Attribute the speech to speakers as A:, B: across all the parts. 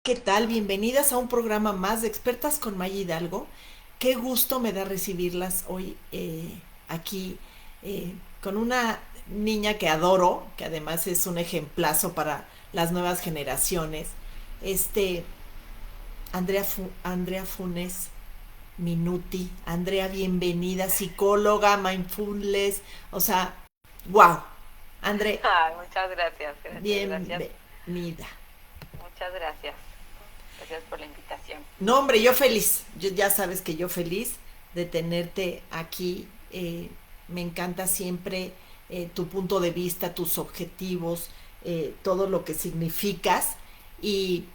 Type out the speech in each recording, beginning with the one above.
A: ¿Qué tal? Bienvenidas a un programa más de Expertas con Maya Hidalgo. Qué gusto me da recibirlas hoy aquí con una niña que adoro, que además es un ejemplazo para las nuevas generaciones. Este, Andrea Funes Minuti. Andrea, bienvenida, psicóloga, mindfulness, o sea, wow. Andrea,
B: Ay, muchas gracias, gracias, gracias,
A: bienvenida.
B: muchas gracias. Gracias por la invitación.
A: No, hombre, yo feliz. Ya sabes que yo feliz de tenerte aquí. Me encanta siempre tu punto de vista, tus objetivos, todo lo que significas. Y,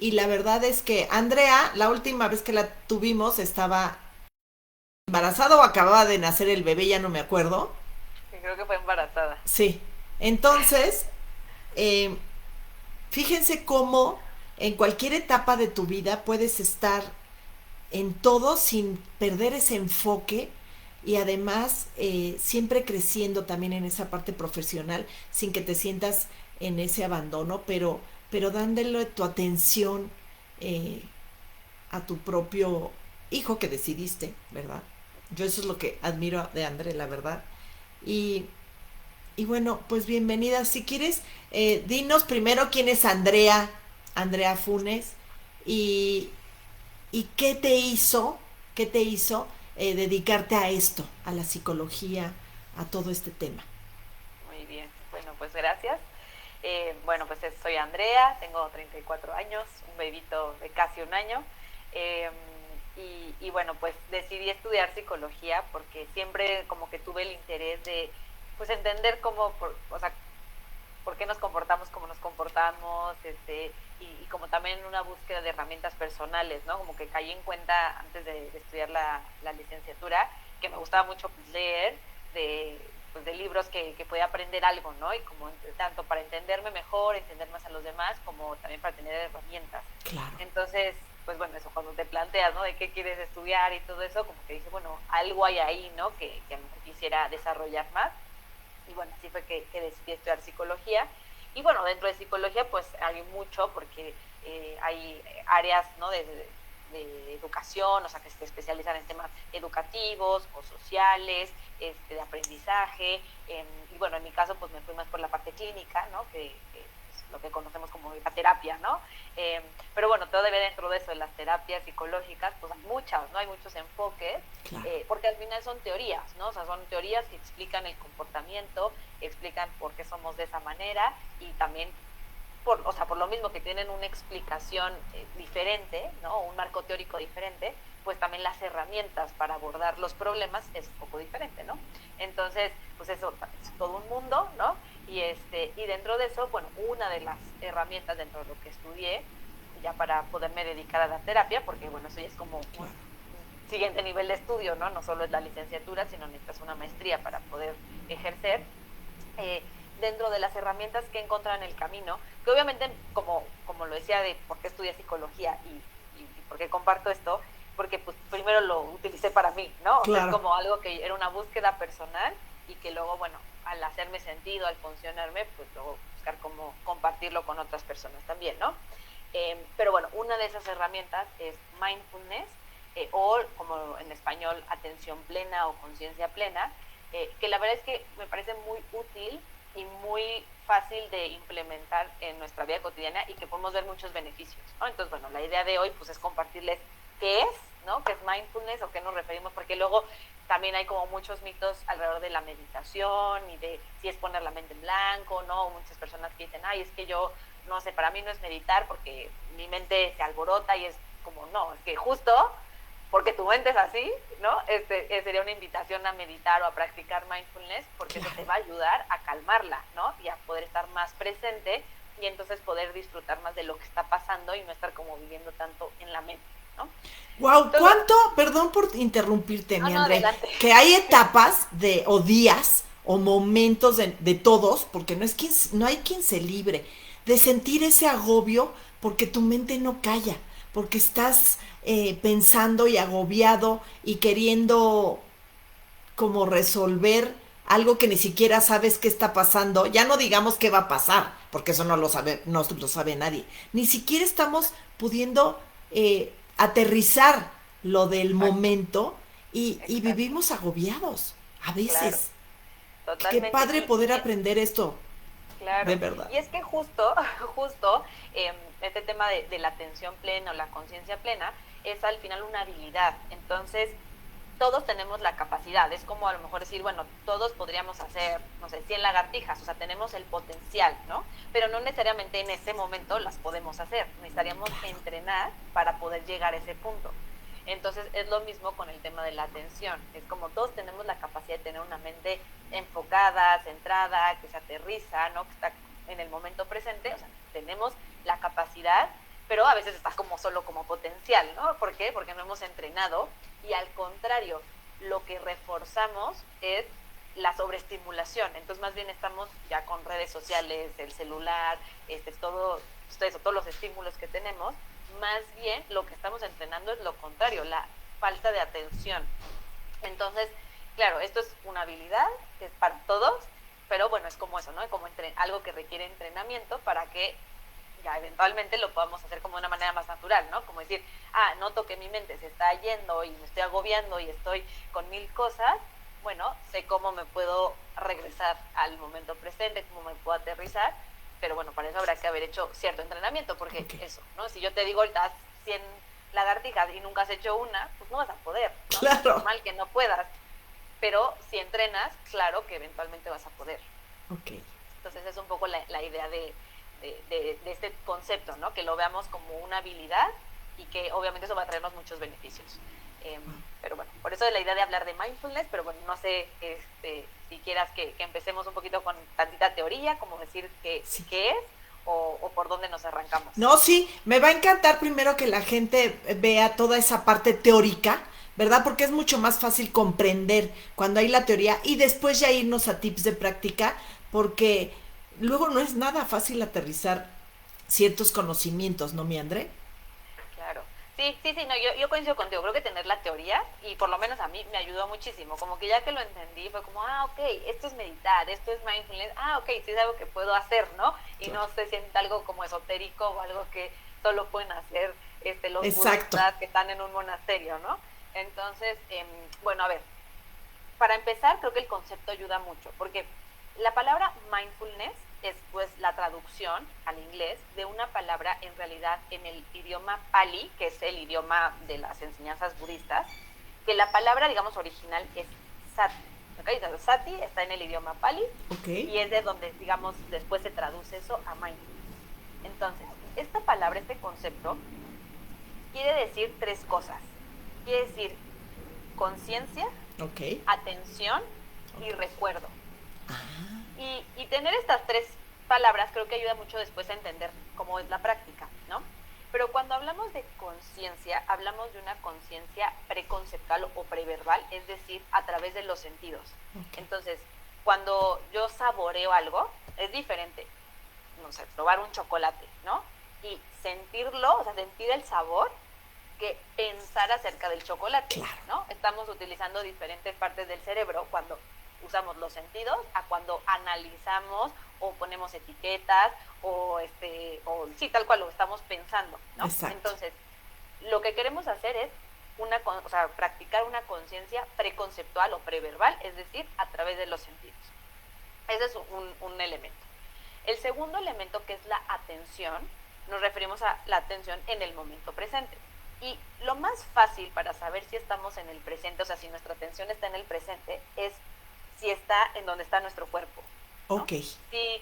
A: y la verdad es que Andrea, la última vez que la tuvimos, estaba embarazada o acababa de nacer el bebé, ya no me acuerdo.
B: Sí, creo que fue embarazada.
A: Sí. Entonces, eh, fíjense cómo en cualquier etapa de tu vida puedes estar en todo sin perder ese enfoque y además siempre creciendo también en esa parte profesional sin que te sientas en ese abandono, pero dándole tu atención eh, a tu propio hijo que decidiste, ¿verdad? Yo eso es lo que admiro de André, la verdad. Y, y bueno, pues bienvenida. Si quieres, dinos primero quién es Andrea, Andrea Funes, y, ¿Y qué te hizo dedicarte a esto, a la psicología, a todo este tema?
B: Muy bien. Bueno, pues gracias. Bueno, pues soy Andrea, tengo 34 años, un bebito de casi un año. Eh, y bueno, pues decidí estudiar psicología porque siempre como que tuve el interés de pues entender o sea, por qué nos comportamos como nos comportamos, y como también una búsqueda de herramientas personales, ¿no? Como que caí en cuenta antes de estudiar la licenciatura que me gustaba mucho pues, leer de libros que podía aprender algo, ¿no? Y como tanto para entenderme mejor, entender más a los demás, como también para tener herramientas.
A: Claro.
B: Entonces, pues bueno, eso cuando te planteas, ¿no? De qué quieres estudiar y todo eso, como que dices, bueno, algo hay ahí, ¿no? Que quisiera desarrollar más. Y bueno, así fue que decidí estudiar psicología. Y bueno, dentro de psicología pues hay mucho porque hay áreas, ¿no? de educación, o sea, que se especializan en temas educativos o sociales, de aprendizaje. Y bueno, en mi caso pues me fui más por la parte clínica, ¿no? Que es lo que conocemos como la terapia, ¿no? Eh, pero bueno, todavía dentro de eso, de las terapias psicológicas, pues hay muchas, ¿no? Hay muchos enfoques,
A: Claro.
B: porque al final son teorías, ¿no? O sea, son teorías que explican el comportamiento, explican por qué somos de esa manera y también o sea, por lo mismo que tienen una explicación diferente, ¿no? Un marco teórico diferente, pues también las herramientas para abordar los problemas es un poco diferente, ¿no? Entonces, pues eso es todo un mundo, ¿no? Y dentro de eso, bueno, una de las herramientas dentro de lo que estudié, ya para poderme dedicar a la terapia, porque bueno, eso ya es como
A: Claro.
B: un siguiente nivel de estudio, ¿no? No solo es la licenciatura, sino necesitas una maestría para poder ejercer. eh, Dentro de las herramientas que he encontrado en el camino, que obviamente, como lo decía, de por qué estudié psicología y por qué comparto esto, porque pues primero lo utilicé para mí, ¿no? O sea, es
A: Claro.
B: como algo que era una búsqueda personal y que luego, bueno, al hacerme sentido, al funcionarme, pues luego buscar cómo compartirlo con otras personas también, ¿no? Pero bueno, una de esas herramientas es mindfulness, o como en español, atención plena o conciencia plena, que la verdad es que me parece muy útil y muy fácil de implementar en nuestra vida cotidiana y que podemos ver muchos beneficios, ¿no? Entonces, bueno, la idea de hoy pues es compartirles qué es, ¿no? ¿Qué es mindfulness o qué nos referimos? Porque luego también hay como muchos mitos alrededor de la meditación y de si es poner la mente en blanco, ¿no? Muchas personas que dicen, ay, es que yo, no sé, para mí no es meditar porque mi mente se alborota y es como, no, es que justo porque tu mente es así, ¿no? Sería una invitación a meditar o a practicar mindfulness porque eso
A: Claro.
B: te va a ayudar a calmarla, ¿no? Y a poder estar más presente y entonces poder disfrutar más de lo que está pasando y no estar como viviendo tanto en la mente, ¿no?
A: Wow,
B: Entonces, bueno,
A: ¿cuánto? Perdón por interrumpirte,
B: no,
A: mi
B: no,
A: André,
B: adelante.
A: que hay etapas de o días o momentos de todos, porque no es quien, no hay quien se libre de sentir ese agobio porque tu mente no calla, porque estás pensando y agobiado y queriendo como resolver algo que ni siquiera sabes qué está pasando. Ya no digamos qué va a pasar, porque eso no lo sabe nadie. Ni siquiera estamos pudiendo aterrizar lo del
B: Exacto,
A: momento y
B: exacto,
A: vivimos agobiados a
B: claro,
A: veces. Qué
B: totalmente.
A: padre poder aprender esto, de
B: Claro,
A: verdad.
B: y es que justo, justo este tema de la atención plena o la conciencia plena es al final una habilidad. Entonces, todos tenemos la capacidad. Es como a lo mejor decir, bueno, todos podríamos hacer, no sé, 100 lagartijas, o sea, tenemos el potencial, ¿no? Pero no necesariamente en ese momento las podemos hacer. Necesitaríamos
A: Claro.
B: entrenar para poder llegar a ese punto. Entonces es lo mismo con el tema de la atención. Es como todos tenemos la capacidad de tener una mente enfocada, centrada, que se aterriza, ¿no? Que está en el momento presente. O sea, tenemos la capacidad, pero a veces está como solo como potencial, ¿no? ¿Por qué? Porque no hemos entrenado y al contrario, lo que reforzamos es la sobreestimulación. Entonces más bien estamos ya con redes sociales, el celular, todos los estímulos que tenemos, más bien lo que estamos entrenando es lo contrario, la falta de atención. Entonces, claro, esto es una habilidad que es para todos, pero bueno, es como eso, ¿no? Como algo que requiere entrenamiento para que ya eventualmente lo podamos hacer como de una manera más natural, ¿no? Como decir, noto que mi mente se está yendo y me estoy agobiando y estoy con mil cosas, bueno, sé cómo me puedo regresar al momento presente, cómo me puedo aterrizar, pero bueno, para eso habrá que haber hecho cierto entrenamiento, porque
A: Okay.
B: eso, ¿no? Si yo te digo ahorita 100 lagartijas y nunca has hecho una, pues no vas a poder, ¿no? Es
A: Claro.
B: normal que no puedas, pero si entrenas, claro que eventualmente vas a poder.
A: Ok.
B: Entonces es un poco la idea de este concepto, ¿no? Que lo veamos como una habilidad y que obviamente eso va a traernos muchos beneficios. Pero bueno, por eso la idea de hablar de mindfulness, pero bueno, no sé si quieras que empecemos un poquito con tantita teoría, como decir
A: Sí.
B: qué es o por dónde nos arrancamos.
A: No, sí, me va a encantar primero que la gente vea toda esa parte teórica, ¿verdad? Porque es mucho más fácil comprender cuando hay la teoría y después ya irnos a tips de práctica, porque luego no es nada fácil aterrizar ciertos conocimientos, ¿no, mi André?
B: Claro. Sí, sí, sí, no, yo coincido contigo. Creo que tener la teoría, y por lo menos a mí me ayudó muchísimo. Como que ya que lo entendí, fue como, ok, esto es meditar, esto es mindfulness, ok, sí es algo que puedo hacer, ¿no? Y
A: Claro.
B: no se siente algo como esotérico o algo que solo pueden hacer los
A: Exacto.
B: budistas que están en un monasterio, ¿no? Entonces, bueno, a ver, para empezar, creo que el concepto ayuda mucho, porque la palabra mindfulness es pues la traducción al inglés de una palabra en realidad en el idioma Pali, que es el idioma de las enseñanzas budistas, que la palabra, digamos, original es sati. ¿Okay? Entonces, sati está en el idioma Pali
A: Ok.
B: y es de donde, digamos, después se traduce eso a mindfulness. Entonces, esta palabra, este concepto, quiere decir tres cosas. Quiere decir conciencia,
A: Ok.
B: atención y
A: Ok.
B: recuerdo.
A: Ah,
B: Y tener estas tres palabras creo que ayuda mucho después a entender cómo es la práctica, ¿no? Pero cuando hablamos de conciencia, hablamos de una conciencia preconceptual o preverbal, es decir, a través de los sentidos.
A: ok.
B: Entonces, cuando yo saboreo algo, es diferente, no sé, probar un chocolate, ¿no? Y sentirlo, o sea, sentir el sabor, que pensar acerca del chocolate,
A: Claro.
B: ¿no? Estamos utilizando diferentes partes del cerebro cuando usamos los sentidos a cuando analizamos o ponemos etiquetas o sí, tal cual lo estamos pensando, ¿no?
A: Exacto.
B: Entonces, lo que queremos hacer es o sea, practicar una conciencia preconceptual o preverbal, es decir, a través de los sentidos. Ese es un elemento. El segundo elemento, que es la atención, nos referimos a la atención en el momento presente. Y lo más fácil para saber si estamos en el presente, o sea, si nuestra atención está en el presente, es si está en donde está nuestro cuerpo, ¿no?
A: Ok.
B: Si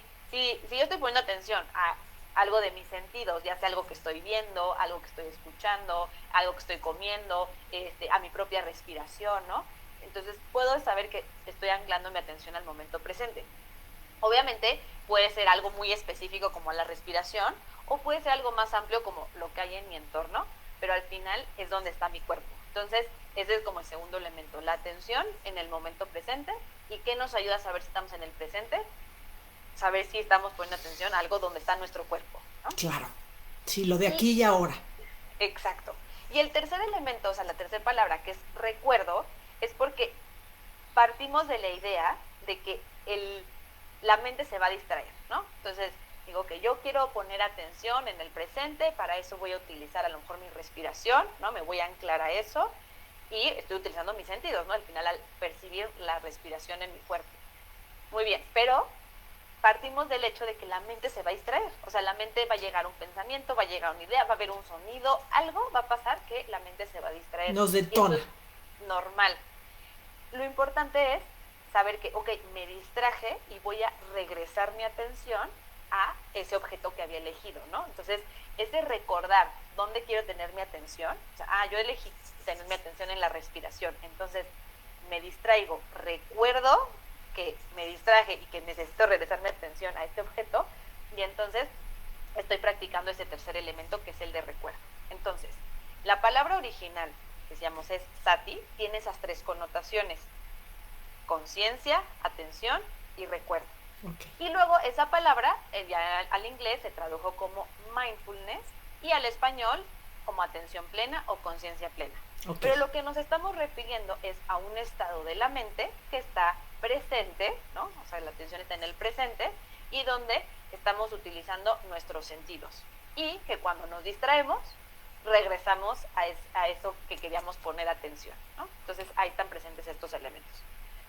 B: yo estoy poniendo atención a algo de mis sentidos, ya sea algo que estoy viendo, algo que estoy escuchando, algo que estoy comiendo, a mi propia respiración, ¿no? Entonces puedo saber que estoy anclando mi atención al momento presente. Obviamente puede ser algo muy específico como la respiración o puede ser algo más amplio como lo que hay en mi entorno, pero al final es donde está mi cuerpo. Entonces, ese es como el segundo elemento, la atención en el momento presente. ¿Y qué nos ayuda a saber si estamos en el presente? Saber si estamos poniendo atención a algo donde está nuestro cuerpo, ¿no?
A: Claro. Sí, lo de
B: Y
A: aquí y ahora.
B: exacto. Y el tercer elemento, o sea, la tercera palabra, que es recuerdo, es porque partimos de la idea de que la mente se va a distraer, ¿no? Entonces, Digo que yo quiero poner atención en el presente, para eso voy a utilizar a lo mejor mi respiración, ¿no? Me voy a anclar a eso y estoy utilizando mis sentidos, ¿no? Al final, al percibir la respiración en mi cuerpo. Muy bien, pero partimos del hecho de que la mente se va a distraer. O sea, la mente va a llegar un pensamiento, va a llegar una idea, va a haber un sonido, algo va a pasar que la mente se va a distraer.
A: Nos
B: Y eso
A: detona.
B: es normal. Lo importante es saber que, ok, me distraje y voy a regresar mi atención a ese objeto que había elegido, ¿no? Entonces, ese recordar dónde quiero tener mi atención, o sea, yo elegí tener mi atención en la respiración, entonces me distraigo, recuerdo que me distraje y que necesito regresar mi atención a este objeto, y entonces estoy practicando ese tercer elemento que es el de recuerdo. Entonces, la palabra original, que decíamos es sati, tiene esas tres connotaciones: conciencia, atención y recuerdo.
A: Okay.
B: Y luego esa palabra ya al inglés se tradujo como mindfulness y al español como atención plena o conciencia plena. Okay. Pero lo que nos estamos refiriendo es a un estado de la mente que está presente, ¿no? O sea, la atención está en el presente y donde estamos utilizando nuestros sentidos. Y que cuando nos distraemos, regresamos a eso que queríamos poner atención, ¿no? Entonces ahí están presentes estos elementos.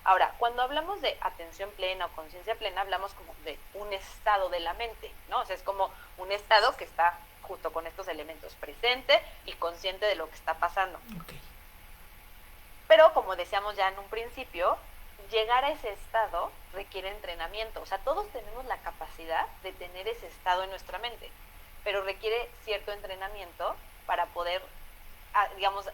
B: Ahora, cuando hablamos de atención plena o conciencia plena, hablamos como de un estado de la mente, ¿no? O sea, es como un estado que está justo con estos elementos, presente y consciente de lo que está pasando.
A: Okay.
B: Pero, como decíamos ya en un principio, llegar a ese estado requiere entrenamiento. O sea, todos tenemos la capacidad de tener ese estado en nuestra mente, pero requiere cierto entrenamiento para poder, digamos,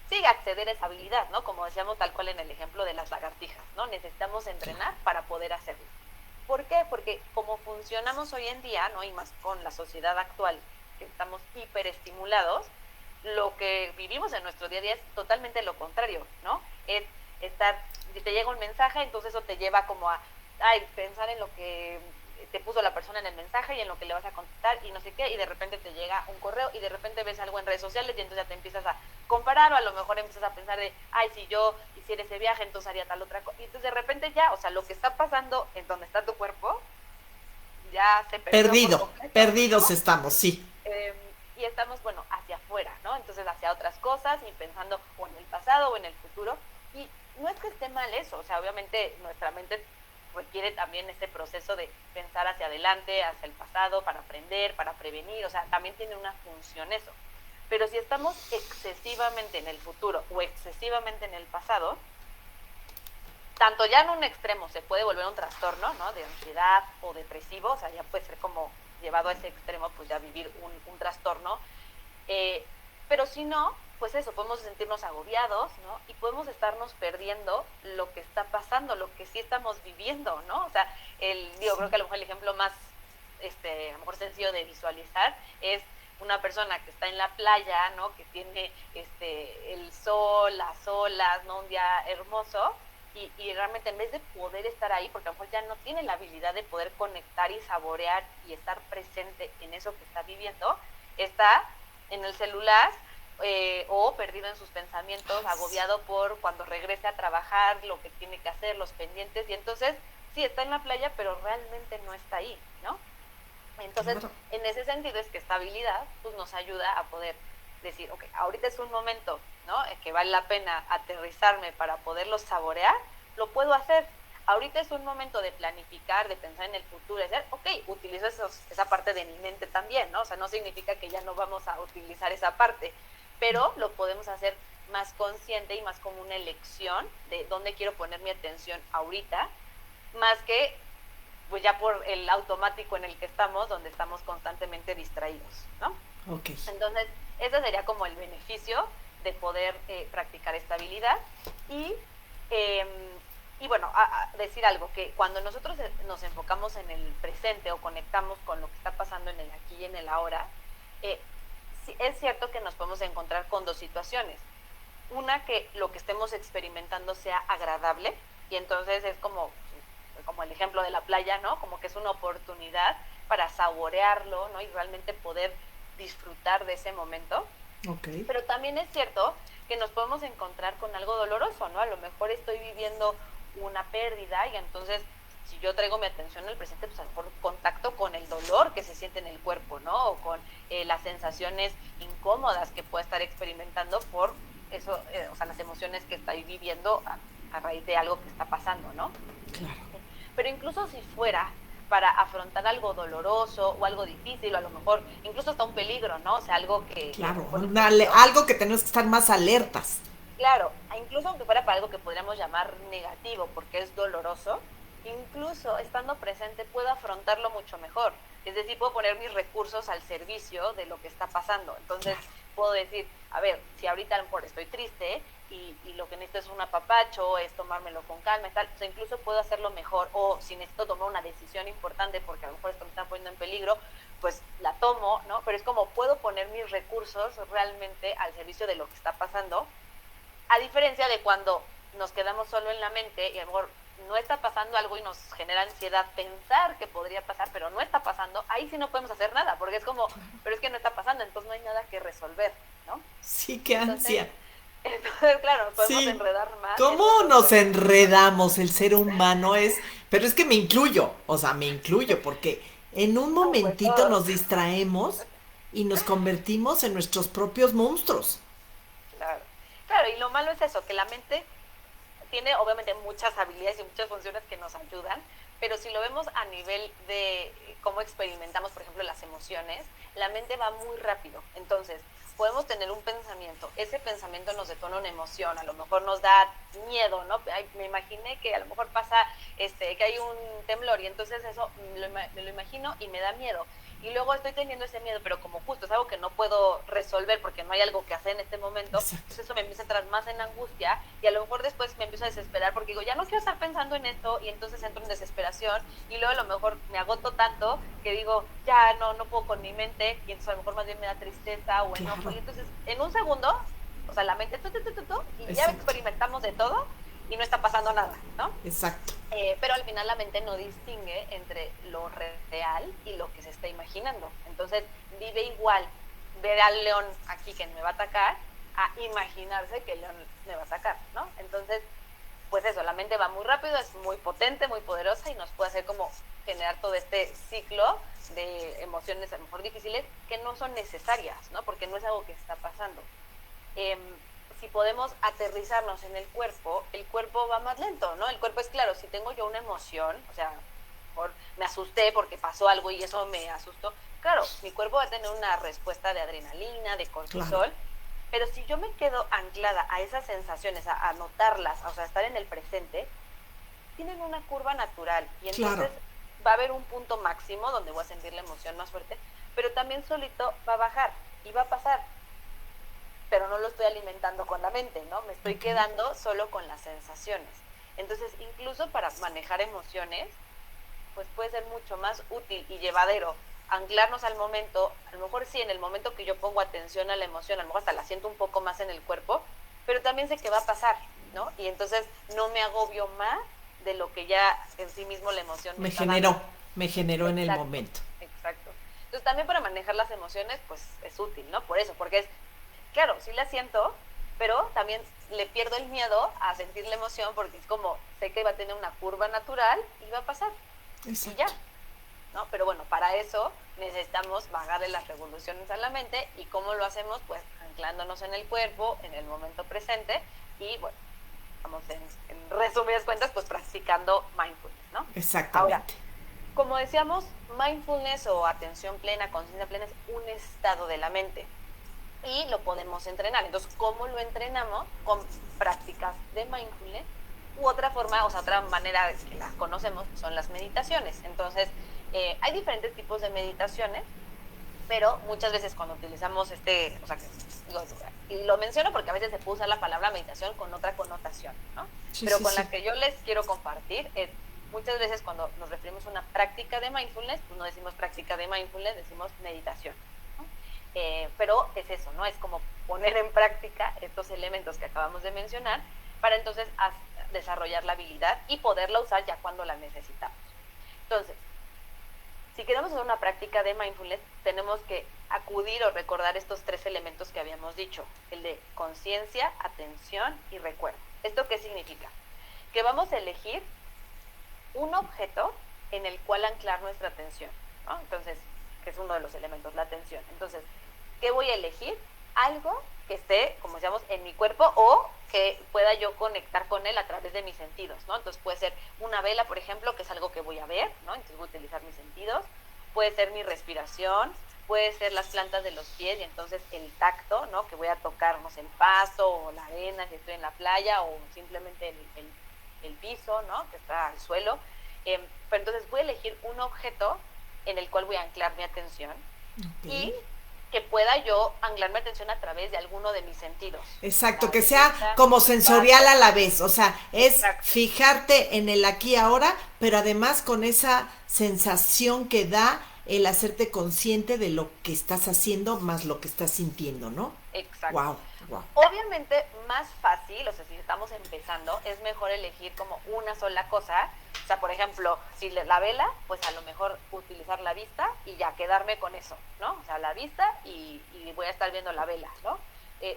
B: sí, acceder a esa habilidad, ¿no? Como decíamos tal cual en el ejemplo de las lagartijas, ¿no? Necesitamos entrenar para poder hacerlo. ¿Por qué? Porque como funcionamos hoy en día, ¿no? Y más con la sociedad actual, que estamos hiperestimulados, lo que vivimos en nuestro día a día es totalmente lo contrario, ¿no? Es estar, si te llega un mensaje, entonces eso te lleva como a pensar en lo que te puso la persona en el mensaje y en lo que le vas a contestar y no sé qué, y de repente te llega un correo y de repente ves algo en redes sociales y entonces ya te empiezas a comparar, o a lo mejor empiezas a pensar de, si yo hiciera ese viaje, entonces haría tal otra cosa, y entonces de repente ya, o sea, lo que está pasando en donde está tu cuerpo, ya se
A: perdió. Perdidos, ¿no? Estamos, sí.
B: Y estamos, bueno, hacia afuera, ¿no? Entonces hacia otras cosas y pensando o en el pasado o en el futuro, y no es que esté mal eso, o sea, obviamente nuestra mente requiere también este proceso de pensar hacia adelante, hacia el pasado, para aprender, para prevenir, o sea, también tiene una función eso. Pero si estamos excesivamente en el futuro o excesivamente en el pasado, tanto ya en un extremo se puede volver un trastorno, ¿no? De ansiedad o depresivo, o sea, ya puede ser como llevado a ese extremo, pues ya vivir un trastorno. Pero si no, pues eso, podemos sentirnos agobiados, ¿no? Y podemos estarnos perdiendo lo que está pasando, lo que sí estamos viviendo, ¿no? O sea, creo que a lo mejor el ejemplo más, a lo mejor sencillo de visualizar es una persona que está en la playa, ¿no? Que tiene el sol, las olas, ¿no? Un día hermoso, y realmente en vez de poder estar ahí, porque a lo mejor ya no tiene la habilidad de poder conectar y saborear y estar presente en eso que está viviendo, está en el celular, o perdido en sus pensamientos, agobiado por cuando regrese a trabajar, lo que tiene que hacer, los pendientes, y entonces sí está en la playa, pero realmente no está ahí, ¿no? Entonces, en ese sentido es que esta habilidad pues nos ayuda a poder decir, ok, ahorita es un momento, ¿no? Que vale la pena aterrizarme para poderlo saborear, lo puedo hacer. Ahorita es un momento de planificar, de pensar en el futuro, de decir, ok, utilizo esa parte de mi mente también, ¿no? O sea, no significa que ya no vamos a utilizar esa parte, pero lo podemos hacer más consciente y más como una elección de dónde quiero poner mi atención ahorita, más que pues ya por el automático en el que estamos, donde estamos constantemente distraídos, ¿no?
A: Okay.
B: Entonces, ese sería como el beneficio de poder practicar esta habilidad. Y bueno, a decir algo, que cuando nosotros nos enfocamos en el presente o conectamos con lo que está pasando en el aquí y en el ahora, sí, es cierto que nos podemos encontrar con dos situaciones. Una, que lo que estemos experimentando sea agradable, y entonces es como el ejemplo de la playa, ¿no? Como que es una oportunidad para saborearlo, ¿no? Y realmente poder disfrutar de ese momento.
A: Okay.
B: Pero también es cierto que nos podemos encontrar con algo doloroso, ¿no? A lo mejor estoy viviendo una pérdida y entonces si yo traigo mi atención al presente, pues a lo mejor contacto con el dolor que se siente en el cuerpo, ¿no? O con las sensaciones incómodas que pueda estar experimentando por eso, o sea, las emociones que estoy viviendo a raíz de algo que está pasando, ¿no?
A: Claro.
B: Pero incluso si fuera para afrontar algo doloroso o algo difícil, o a lo mejor incluso hasta un peligro, ¿no? O sea, algo que a lo
A: Claro,
B: mejor peligro,
A: algo que tenemos que estar más alertas.
B: claro, incluso aunque fuera para algo que podríamos llamar negativo, porque es doloroso, incluso estando presente puedo afrontarlo mucho mejor. Es decir, puedo poner mis recursos al servicio de lo que está pasando. Entonces,
A: Claro.
B: puedo decir, a ver, si ahorita a lo mejor estoy triste y lo que necesito es un apapacho, es tomármelo con calma y tal, o sea, incluso puedo hacerlo mejor. O si necesito tomar una decisión importante porque a lo mejor esto me está poniendo en peligro, pues la tomo, ¿no? Pero es como puedo poner mis recursos realmente al servicio de lo que está pasando, a diferencia de cuando nos quedamos solo en la mente y a lo mejor no está pasando algo y nos genera ansiedad pensar que podría pasar, pero no está pasando, ahí sí no podemos hacer nada, porque es como, pero es que no está pasando, entonces no hay nada que resolver, ¿no?
A: Sí, qué
B: Entonces,
A: ansia.
B: entonces claro, nos podemos
A: Sí.
B: enredar más en
A: ¿Cómo
B: estos
A: nos
B: procesos.
A: enredamos? El ser humano es... Pero es que me incluyo, o sea, me incluyo porque en un
B: No, pues
A: momentito
B: todos.
A: nos distraemos y nos convertimos en nuestros propios monstruos.
B: Claro. Claro, y lo malo es eso, que la mente tiene obviamente muchas habilidades y muchas funciones que nos ayudan, pero si lo vemos a nivel de cómo experimentamos, por ejemplo, las emociones, la mente va muy rápido. Entonces, podemos tener un pensamiento, ese pensamiento nos detona una emoción, a lo mejor nos da miedo, ¿no? Ay, me imaginé que a lo mejor pasa que hay un temblor y entonces eso me lo imagino y me da miedo. Y luego estoy teniendo ese miedo, pero como justo es algo que no puedo resolver porque no hay algo que hacer en este momento,
A: Exacto.
B: pues eso me empieza a entrar más en angustia y a lo mejor después me empiezo a desesperar porque digo, ya no quiero estar pensando en esto y entonces entro en desesperación y luego a lo mejor me agoto tanto que digo, ya no puedo con mi mente y entonces a lo mejor más bien me da tristeza o enojo
A: Claro.
B: y entonces en un segundo, o sea, la mente y ya
A: Exacto.
B: experimentamos de todo y no está pasando nada, ¿no?
A: Exacto.
B: Pero al final la mente no distingue entre lo real y lo que se está imaginando. Entonces vive igual ver al león aquí que me va a atacar a imaginarse que el león me va a atacar, ¿no? Entonces, pues eso, la mente va muy rápido, es muy potente, muy poderosa y nos puede hacer como generar todo este ciclo de emociones a lo mejor difíciles que no son necesarias, ¿no? Porque no es algo que está pasando. Eh, si podemos aterrizarnos en el cuerpo va más lento, ¿no? El cuerpo es claro, si tengo yo una emoción, o sea, me asusté porque pasó algo y eso me asustó, claro, mi cuerpo va a tener una respuesta de adrenalina, de
A: Claro.
B: cortisol, pero si yo me quedo anclada a esas sensaciones, a notarlas, o sea, a estar en el presente, tienen una curva natural y
A: Claro.
B: entonces va a haber un punto máximo donde voy a sentir la emoción más fuerte, pero también solito va a bajar y va a pasar, pero no lo estoy alimentando con la mente, ¿no? Me estoy
A: Ok.
B: quedando solo con las sensaciones. Entonces, incluso para manejar emociones, pues puede ser mucho más útil y llevadero anclarnos al momento, a lo mejor sí, en el momento que yo pongo atención a la emoción, a lo mejor hasta la siento un poco más en el cuerpo, pero también sé que va a pasar, ¿no? Y entonces no me agobio más de lo que ya en sí mismo la emoción me está dando.
A: Me generó en el
B: Exacto,
A: momento.
B: exacto. Entonces también para manejar las emociones, pues es útil, ¿no? Por eso, porque es, claro, sí la siento, pero también le pierdo el miedo a sentir la emoción porque es como, sé que va a tener una curva natural y va a pasar. Y
A: Exacto.
B: ya, ¿no? Pero bueno, para eso necesitamos bajarle las revoluciones a la mente y ¿cómo lo hacemos? Pues anclándonos en el cuerpo, en el momento presente y bueno, vamos en resumidas cuentas, pues practicando mindfulness, ¿no? Ahora,
A: Exactamente.
B: como decíamos, mindfulness o atención plena, conciencia plena es un estado de la mente y lo podemos entrenar. Entonces, ¿cómo lo entrenamos? Con prácticas de mindfulness u otra forma, o sea, otra manera que las conocemos son las meditaciones. Entonces, hay diferentes tipos de meditaciones, pero muchas veces cuando utilizamos o sea, digo, y lo menciono porque a veces se puede usar la palabra meditación con otra connotación, ¿no?
A: Sí,
B: Pero
A: sí,
B: con
A: sí.
B: la que yo les quiero compartir es, muchas veces cuando nos referimos a una práctica de mindfulness, pues no decimos práctica de mindfulness, decimos meditación, ¿no? Pero es eso, ¿no? Es como poner en práctica estos elementos que acabamos de mencionar para entonces desarrollar la habilidad y poderla usar ya cuando la necesitamos. Entonces, si queremos hacer una práctica de mindfulness, tenemos que acudir o recordar estos tres elementos que habíamos dicho, el de conciencia, atención y recuerdo. ¿Esto qué significa? Que vamos a elegir un objeto en el cual anclar nuestra atención, ¿no? Entonces, que es uno de los elementos, la atención. Entonces, ¿qué voy a elegir? Algo que esté, como decíamos, en mi cuerpo o que pueda yo conectar con él a través de mis sentidos, ¿no? Entonces puede ser una vela, por ejemplo, que es algo que voy a ver, ¿no? Entonces voy a utilizar mis sentidos. Puede ser mi respiración, puede ser las plantas de los pies y entonces el tacto, ¿no? Que voy a tocar, no sé, el pasto o la arena si estoy en la playa o simplemente el piso, ¿no? Que está al suelo. Pero entonces voy a elegir un objeto en el cual voy a anclar mi atención y que pueda yo anclar mi atención a través de alguno de mis sentidos.
A: Exacto, que sea como sensorial a la vez, o sea, es fijarte en el aquí y ahora, pero además con esa sensación que da el hacerte consciente de lo que estás haciendo más lo que estás sintiendo, ¿no?
B: Exacto.
A: Wow, wow.
B: Obviamente más fácil, o sea, si estamos empezando, es mejor elegir como una sola cosa. O sea, por ejemplo, si la vela, pues a lo mejor utilizar la vista y ya quedarme con eso, ¿no? O sea, la vista y voy a estar viendo la vela, ¿no?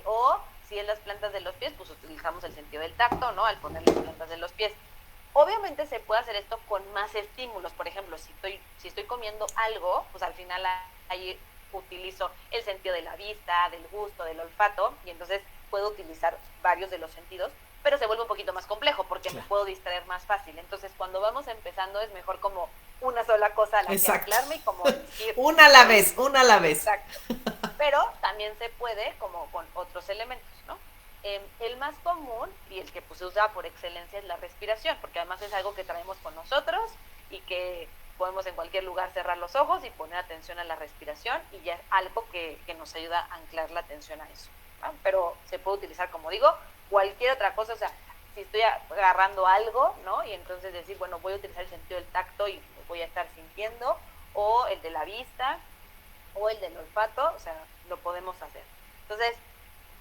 B: O si en las plantas de los pies, pues utilizamos el sentido del tacto, ¿no? Al poner las plantas de los pies. Obviamente se puede hacer esto con más estímulos. Por ejemplo, si estoy comiendo algo, pues al final ahí utilizo el sentido de la vista, del gusto, del olfato, y entonces puedo utilizar varios de los sentidos, pero se vuelve un poquito más complejo porque me puedo distraer más fácil. Entonces, cuando vamos empezando es mejor como una sola cosa a la que anclarme y como decir...
A: una a la vez, una a la vez.
B: Exacto. Pero también se puede como con otros elementos, ¿no? El más común y el que pues, se usa por excelencia es la respiración, porque además es algo que traemos con nosotros y que podemos en cualquier lugar cerrar los ojos y poner atención a la respiración y ya es algo que nos ayuda a anclar la atención a eso, ¿no? Pero se puede utilizar, como digo, cualquier otra cosa, o sea, si estoy agarrando algo, ¿no? Y entonces decir, bueno, voy a utilizar el sentido del tacto y voy a estar sintiendo, o el de la vista, o el del olfato, o sea, lo podemos hacer. Entonces,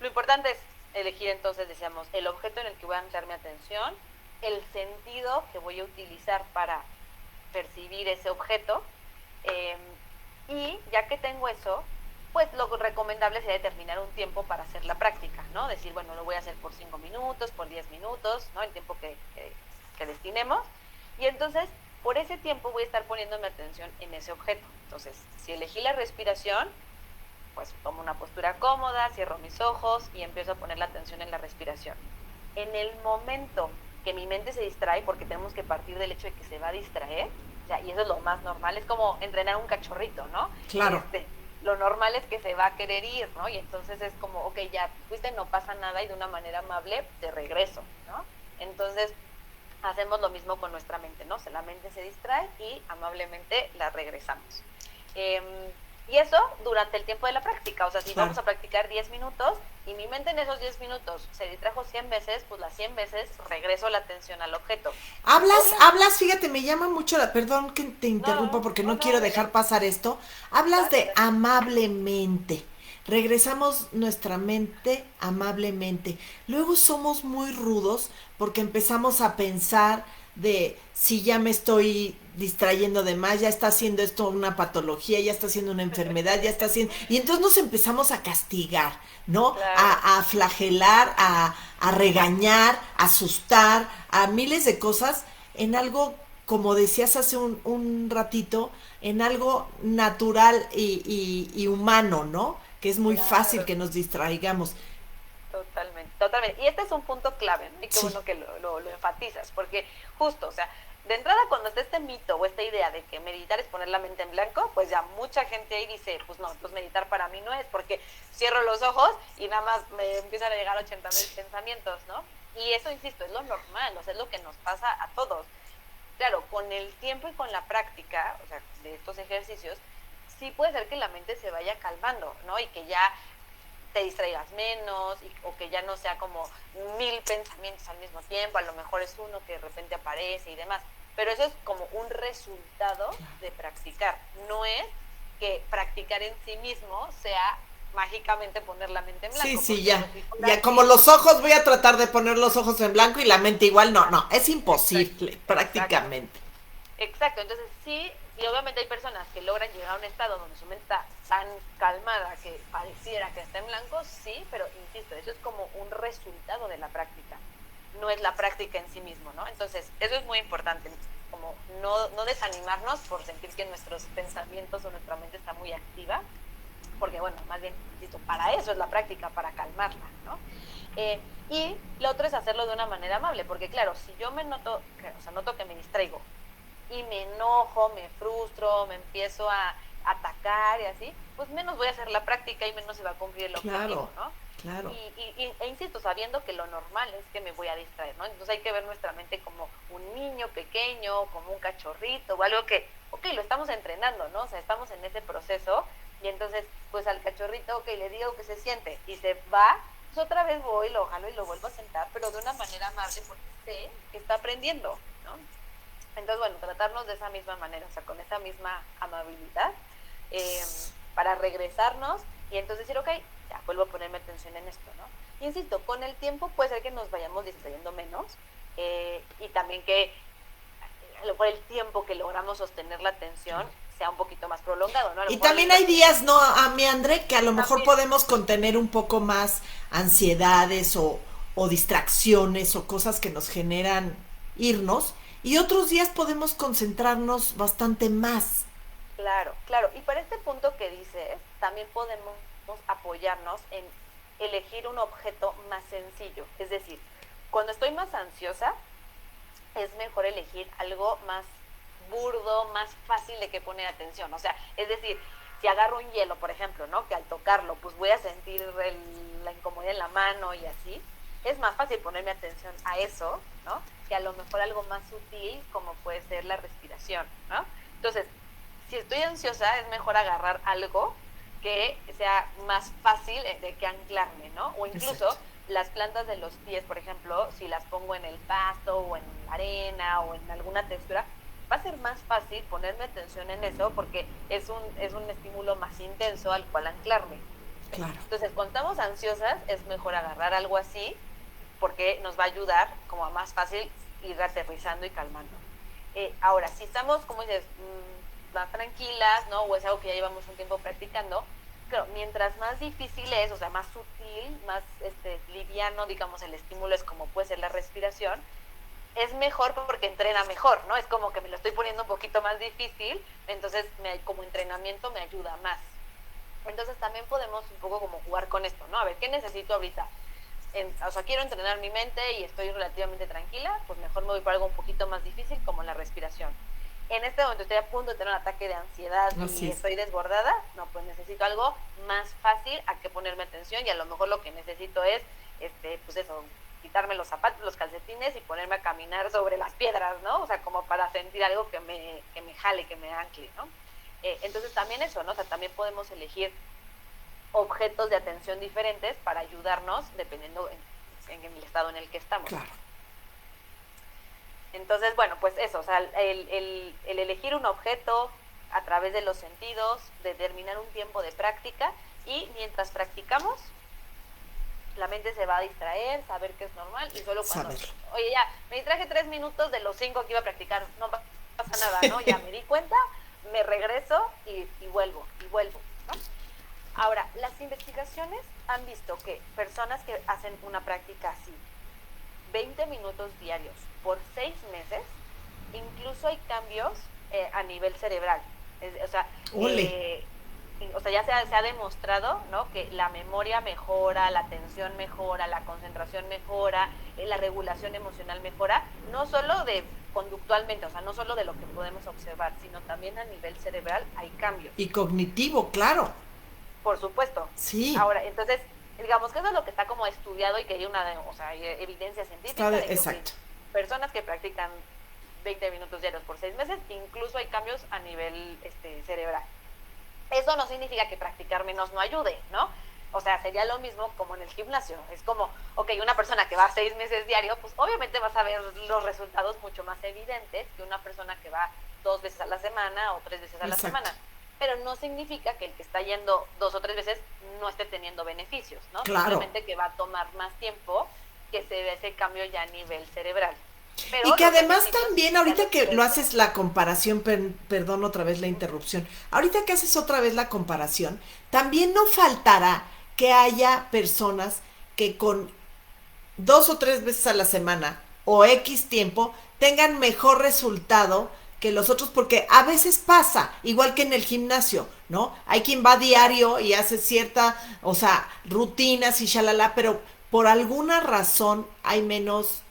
B: lo importante es elegir entonces, decíamos, el objeto en el que voy a anclar mi atención, el sentido que voy a utilizar para percibir ese objeto, y ya que tengo eso, pues lo recomendable sería determinar un tiempo para hacer la práctica, ¿no? Decir, bueno, lo voy a hacer por 5 minutos, por 10 minutos, ¿no? El tiempo que destinemos. Y entonces, por ese tiempo voy a estar poniendo mi atención en ese objeto. Entonces, si elegí la respiración, pues tomo una postura cómoda, cierro mis ojos y empiezo a poner la atención en la respiración. En el momento que mi mente se distrae, porque tenemos que partir del hecho de que se va a distraer, o sea, y eso es lo más normal, es como entrenar un cachorrito, ¿no?
A: Claro.
B: Lo normal es que se va a querer ir, ¿no? Y entonces es como, ok, ya fuiste, no pasa nada y de una manera amable te regreso, ¿no? Entonces hacemos lo mismo con nuestra mente, ¿no? La mente se distrae y amablemente la regresamos. Y eso durante el tiempo de la práctica, o sea, si vamos a practicar 10 minutos y mi mente en esos 10 minutos se distrajo 100 veces, pues las 100 veces regreso la atención al objeto.
A: Hablas, fíjate, me llama mucho perdón que te interrumpa porque no quiero dejar pasar esto. Hablas de amablemente. Regresamos nuestra mente amablemente. Luego somos muy rudos porque empezamos a pensar de si ya me estoy distrayendo de más, ya está haciendo esto una patología, ya está haciendo una enfermedad, ya está haciendo... Y entonces nos empezamos a castigar, ¿no?
B: Claro.
A: A flagelar, a regañar, a asustar, a miles de cosas en algo, como decías hace un ratito, en algo natural y humano, ¿no? Que es muy fácil que nos distraigamos.
B: Totalmente, totalmente. Y este es un punto clave, ¿no? Y qué bueno que lo enfatizas, porque justo, o sea, de entrada cuando está este mito o esta idea de que meditar es poner la mente en blanco, pues ya mucha gente ahí dice, pues no, pues meditar para mí no es, porque cierro los ojos y nada más me empiezan a llegar 80,000 pensamientos, ¿no? Y eso, insisto, es lo normal, o sea, es lo que nos pasa a todos. Claro, con el tiempo y con la práctica, o sea, de estos ejercicios, sí puede ser que la mente se vaya calmando, ¿no? Y que ya te distraigas menos o que ya no sea como 1000 pensamientos al mismo tiempo, a lo mejor es uno que de repente aparece y demás, pero eso es como un resultado de practicar, no es que practicar en sí mismo sea mágicamente poner la mente en blanco.
A: Sí, ya como los ojos, voy a tratar de poner los ojos en blanco y la mente igual, no, es imposible, prácticamente.
B: Exacto, entonces sí, y obviamente hay personas que logran llegar a un estado donde su mente está tan calmada que pareciera que está en blanco, sí, pero insisto, eso es como un resultado de la práctica. no es la práctica en sí mismo, ¿no? Entonces, eso es muy importante, como no desanimarnos por sentir que nuestros pensamientos o nuestra mente está muy activa, porque bueno, más bien, insisto, para eso es la práctica, para calmarla, ¿no? Y lo otro es hacerlo de una manera amable, porque claro, si yo me noto, o sea, noto que me distraigo y me enojo, me frustro, me empiezo a atacar y así, pues menos voy a hacer la práctica y menos se va a cumplir el
A: Claro,
B: objetivo, ¿no?
A: claro.
B: E insisto, sabiendo que lo normal es que me voy a distraer, ¿no? Entonces hay que ver nuestra mente como un niño pequeño, como un cachorrito o algo que, ok, lo estamos entrenando, ¿no? O sea, estamos en ese proceso y entonces, pues al cachorrito, ok, le digo que se siente y se va, pues otra vez voy, lo jalo y lo vuelvo a sentar, pero de una manera amable porque sé que está aprendiendo, ¿no? Entonces, bueno, tratarnos de esa misma manera, o sea, con esa misma amabilidad, eh, para regresarnos y entonces decir, ok, ya vuelvo a ponerme atención en esto, ¿no? Insisto, con el tiempo puede ser que nos vayamos distrayendo menos y también que a lo mejor el tiempo que logramos sostener la atención sea un poquito más prolongado, ¿no? A lo
A: Y
B: mejor
A: también hay días, ¿no, a mi André, que a lo mejor
B: también,
A: podemos contener un poco más ansiedades o distracciones o cosas que nos generan irnos? Y otros días podemos concentrarnos bastante más.
B: claro, claro. Y para este punto que dices, también podemos apoyarnos en elegir un objeto más sencillo. Es decir, cuando estoy más ansiosa, es mejor elegir algo más burdo, más fácil de que poner atención. O sea, es decir, si agarro un hielo, por ejemplo, ¿no? Que al tocarlo, pues voy a sentir la incomodidad en la mano y así. Es más fácil ponerme atención a eso, ¿no? Que a lo mejor algo más sutil como puede ser la respiración, ¿no? Entonces, si estoy ansiosa, es mejor agarrar algo que sea más fácil de que anclarme, ¿no? O
A: Exacto.
B: incluso las plantas de los pies, por ejemplo, si las pongo en el pasto o en la arena o en alguna textura, va a ser más fácil ponerme atención en eso porque es un estímulo más intenso al cual anclarme.
A: Claro.
B: Entonces, cuando estamos ansiosas, es mejor agarrar algo así porque nos va a ayudar como a más fácil ir aterrizando y calmando. Ahora, si estamos, como dices, más tranquilas, ¿no? O es algo que ya llevamos un tiempo practicando, claro, mientras más difícil es, o sea, más sutil, más liviano, digamos, el estímulo es como puede ser la respiración, es mejor porque entrena mejor, ¿no? Es como que me lo estoy poniendo un poquito más difícil, entonces como entrenamiento me ayuda más. Entonces también podemos un poco como jugar con esto, ¿no? A ver, ¿qué necesito ahorita? O sea, quiero entrenar mi mente y estoy relativamente tranquila, pues mejor me voy por algo un poquito más difícil como la respiración. En este momento estoy a punto de tener un ataque de ansiedad
A: Así
B: y
A: es.
B: estoy desbordada, no, pues necesito algo más fácil a que ponerme atención y a lo mejor lo que necesito es, pues eso, quitarme los zapatos, los calcetines y ponerme a caminar sobre las piedras, ¿no? O sea, como para sentir algo que me jale, que me ancle, ¿no? Entonces también eso, ¿no? O sea, también podemos elegir objetos de atención diferentes para ayudarnos dependiendo en el estado en el que estamos.
A: Claro.
B: Entonces, bueno, pues eso, o sea, el elegir un objeto a través de los sentidos, determinar un tiempo de práctica y mientras practicamos, la mente se va a distraer, saber que es normal y solo cuando,
A: Saberlo.
B: oye, ya, me distraje 3 minutos de los 5 que iba a practicar, no pasa nada, ¿no? Ya me di cuenta, me regreso y vuelvo, ¿no? Ahora, las investigaciones han visto que personas que hacen una práctica así, 20 minutos diarios por 6 meses, incluso hay cambios a nivel cerebral. O sea,
A: Ole.
B: ya se ha demostrado, ¿no? Que la memoria mejora, la atención mejora, la concentración mejora, la regulación emocional mejora, no solo de conductualmente, o sea, no solo de lo que podemos observar, sino también a nivel cerebral hay cambios.
A: Y cognitivo, claro.
B: Por supuesto.
A: Sí.
B: Ahora, entonces, digamos que eso es lo que está como estudiado y que hay una, o sea, hay evidencia científica de que okay,
A: Exacto.
B: personas que practican 20 minutos diarios por 6 meses, incluso hay cambios a nivel cerebral. Eso no significa que practicar menos no ayude, ¿no? O sea, sería lo mismo como en el gimnasio. Es como, ok, una persona que va 6 meses diario, pues obviamente vas a ver los resultados mucho más evidentes que una persona que va 2 veces a la semana o 3 veces a la semana. Pero no significa que el que está yendo 2 o 3 veces no esté teniendo beneficios, ¿no?
A: Claro.
B: Simplemente que va a tomar más tiempo que se ve ese cambio ya a nivel cerebral. Pero
A: y que además también, ahorita que lo haces la comparación, perdón otra vez la interrupción, ahorita que haces otra vez la comparación, también no faltará que haya personas que con 2 o 3 veces a la semana o X tiempo tengan mejor resultado que los otros, porque a veces pasa, igual que en el gimnasio, ¿no? Hay quien va diario y hace cierta, o sea, rutinas y shalala, pero por alguna razón hay menos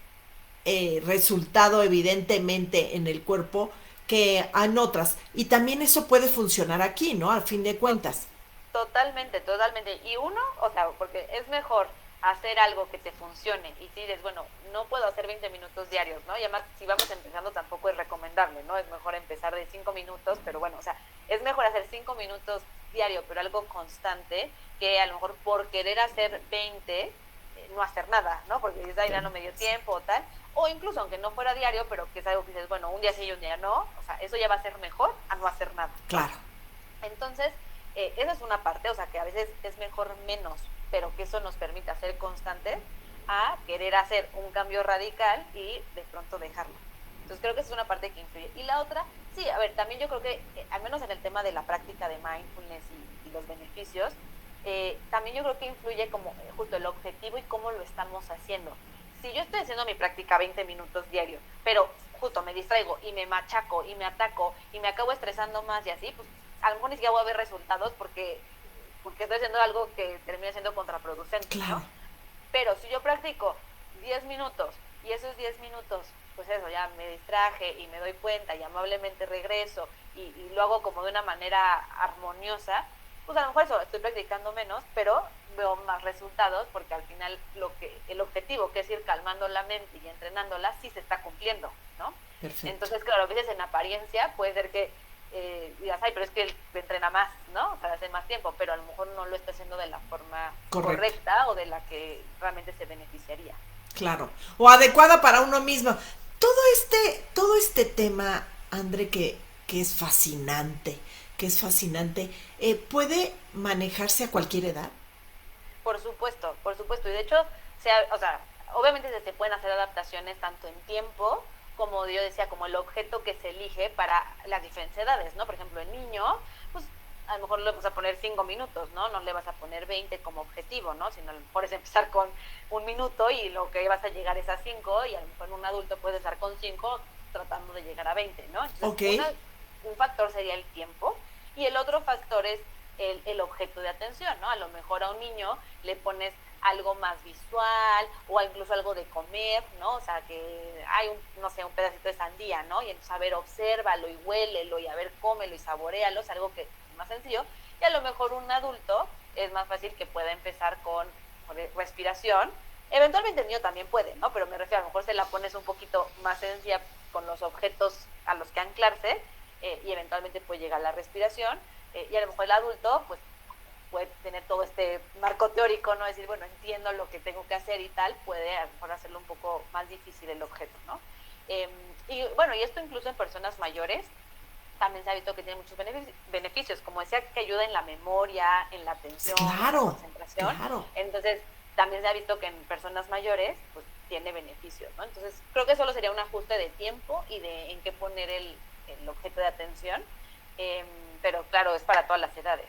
A: resultado evidentemente en el cuerpo que en otras. Y también eso puede funcionar aquí, ¿no? Al fin de cuentas.
B: Totalmente, totalmente. Y uno, o sea, porque es mejor hacer algo que te funcione. Y si dices, bueno, no puedo hacer 20 minutos diarios, ¿no? Y además, si vamos empezando, tampoco es recomendable, ¿no? Es mejor empezar de 5 minutos, pero bueno, o sea, es mejor hacer 5 minutos diario, pero algo constante, que a lo mejor por querer hacer 20 no hacer nada, ¿no? Porque dices, ay, ya no me dio tiempo o tal. O incluso, aunque no fuera diario, pero que es algo que dices, bueno, un día sí y un día no, o sea, eso ya va a ser mejor a no hacer nada.
A: Claro.
B: Entonces, esa es una parte, o sea, que a veces es mejor menos, pero que eso nos permita ser constantes a querer hacer un cambio radical y de pronto dejarlo. Entonces creo que esa es una parte que influye. Y la otra, sí, a ver, también yo creo que, al menos en el tema de la práctica de mindfulness y los beneficios, también yo creo que influye como justo el objetivo y cómo lo estamos haciendo. Si yo estoy haciendo mi práctica 20 minutos diario, pero justo me distraigo y me machaco y me ataco y me acabo estresando más y así, pues a lo mejor ni siquiera voy a ver resultados porque estoy haciendo algo que termina siendo contraproducente,
A: Claro.
B: ¿no? Pero si yo practico 10 minutos y esos 10 minutos, pues eso, ya me distraje y me doy cuenta y amablemente regreso y lo hago como de una manera armoniosa, pues a lo mejor eso, estoy practicando menos, pero veo más resultados porque al final el objetivo, que es ir calmando la mente y entrenándola, sí se está cumpliendo, ¿no?
A: Perfecto.
B: Entonces, claro, a veces en apariencia puede ser que digas, ay, pero es que él entrena más, ¿no? O sea, hace más tiempo, pero a lo mejor no lo está haciendo de la forma
A: Correcto.
B: correcta o de la que realmente se beneficiaría.
A: Claro. O adecuada para uno mismo. Todo este tema, André, que es fascinante, puede manejarse a cualquier edad.
B: Por supuesto, por supuesto. Y de hecho, o sea, obviamente se pueden hacer adaptaciones tanto en tiempo como yo decía, como el objeto que se elige para las diferentes edades, ¿no? Por ejemplo, el niño, pues a lo mejor le vas a poner 5 minutos, ¿no? No le vas a poner 20 como objetivo, ¿no? Sino a lo mejor es empezar con 1 minuto y lo que vas a llegar es a 5 y a lo mejor en un adulto puedes estar con 5 tratando de llegar a 20, ¿no?
A: Ok.
B: Entonces, un factor sería el tiempo y el otro factor es el objeto de atención, ¿no? A lo mejor a un niño le pones algo más visual o incluso algo de comer, ¿no? O sea, que hay no sé, un pedacito de sandía, ¿no? Y entonces, a ver, obsérvalo y huélelo y a ver, cómelo y saborealo, es algo que es más sencillo. Y a lo mejor un adulto es más fácil que pueda empezar con respiración. Eventualmente el niño también puede, ¿no? Pero me refiero, a lo mejor se la pones un poquito más sencilla con los objetos a los que anclarse y eventualmente puede llegar la respiración. Y a lo mejor el adulto, pues, puede tener todo este marco teórico, ¿no? Decir, bueno, entiendo lo que tengo que hacer y tal, puede a lo mejor hacerlo un poco más difícil el objeto, ¿no? Y bueno, y esto incluso en personas mayores, también se ha visto que tiene muchos beneficios, como decía, que ayuda en la memoria, en la atención, en la
A: Claro,
B: concentración.
A: claro.
B: Entonces, también se ha visto que en personas mayores, pues, tiene beneficios, ¿no? Entonces, creo que solo sería un ajuste de tiempo y de en qué poner el objeto de atención, eh, pero claro, es para todas las edades.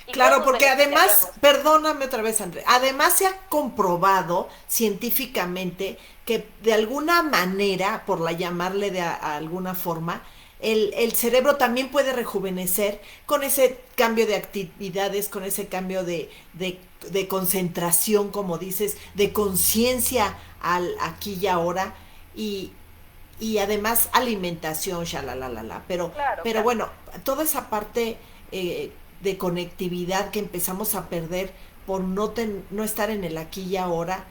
B: ¿Y cuáles
A: Claro,
B: son los
A: porque
B: beneficios que
A: además,
B: habíamos?
A: perdóname otra vez, André, además se ha comprobado científicamente que de alguna manera, por la llamarle a alguna forma, el cerebro también puede rejuvenecer con ese cambio de actividades, con ese cambio de concentración, como dices, de conciencia al aquí y ahora, y, y además alimentación, shalalalala.
B: Claro,
A: Pero
B: claro.
A: bueno, toda esa parte de conectividad que empezamos a perder por no estar en el aquí y ahora,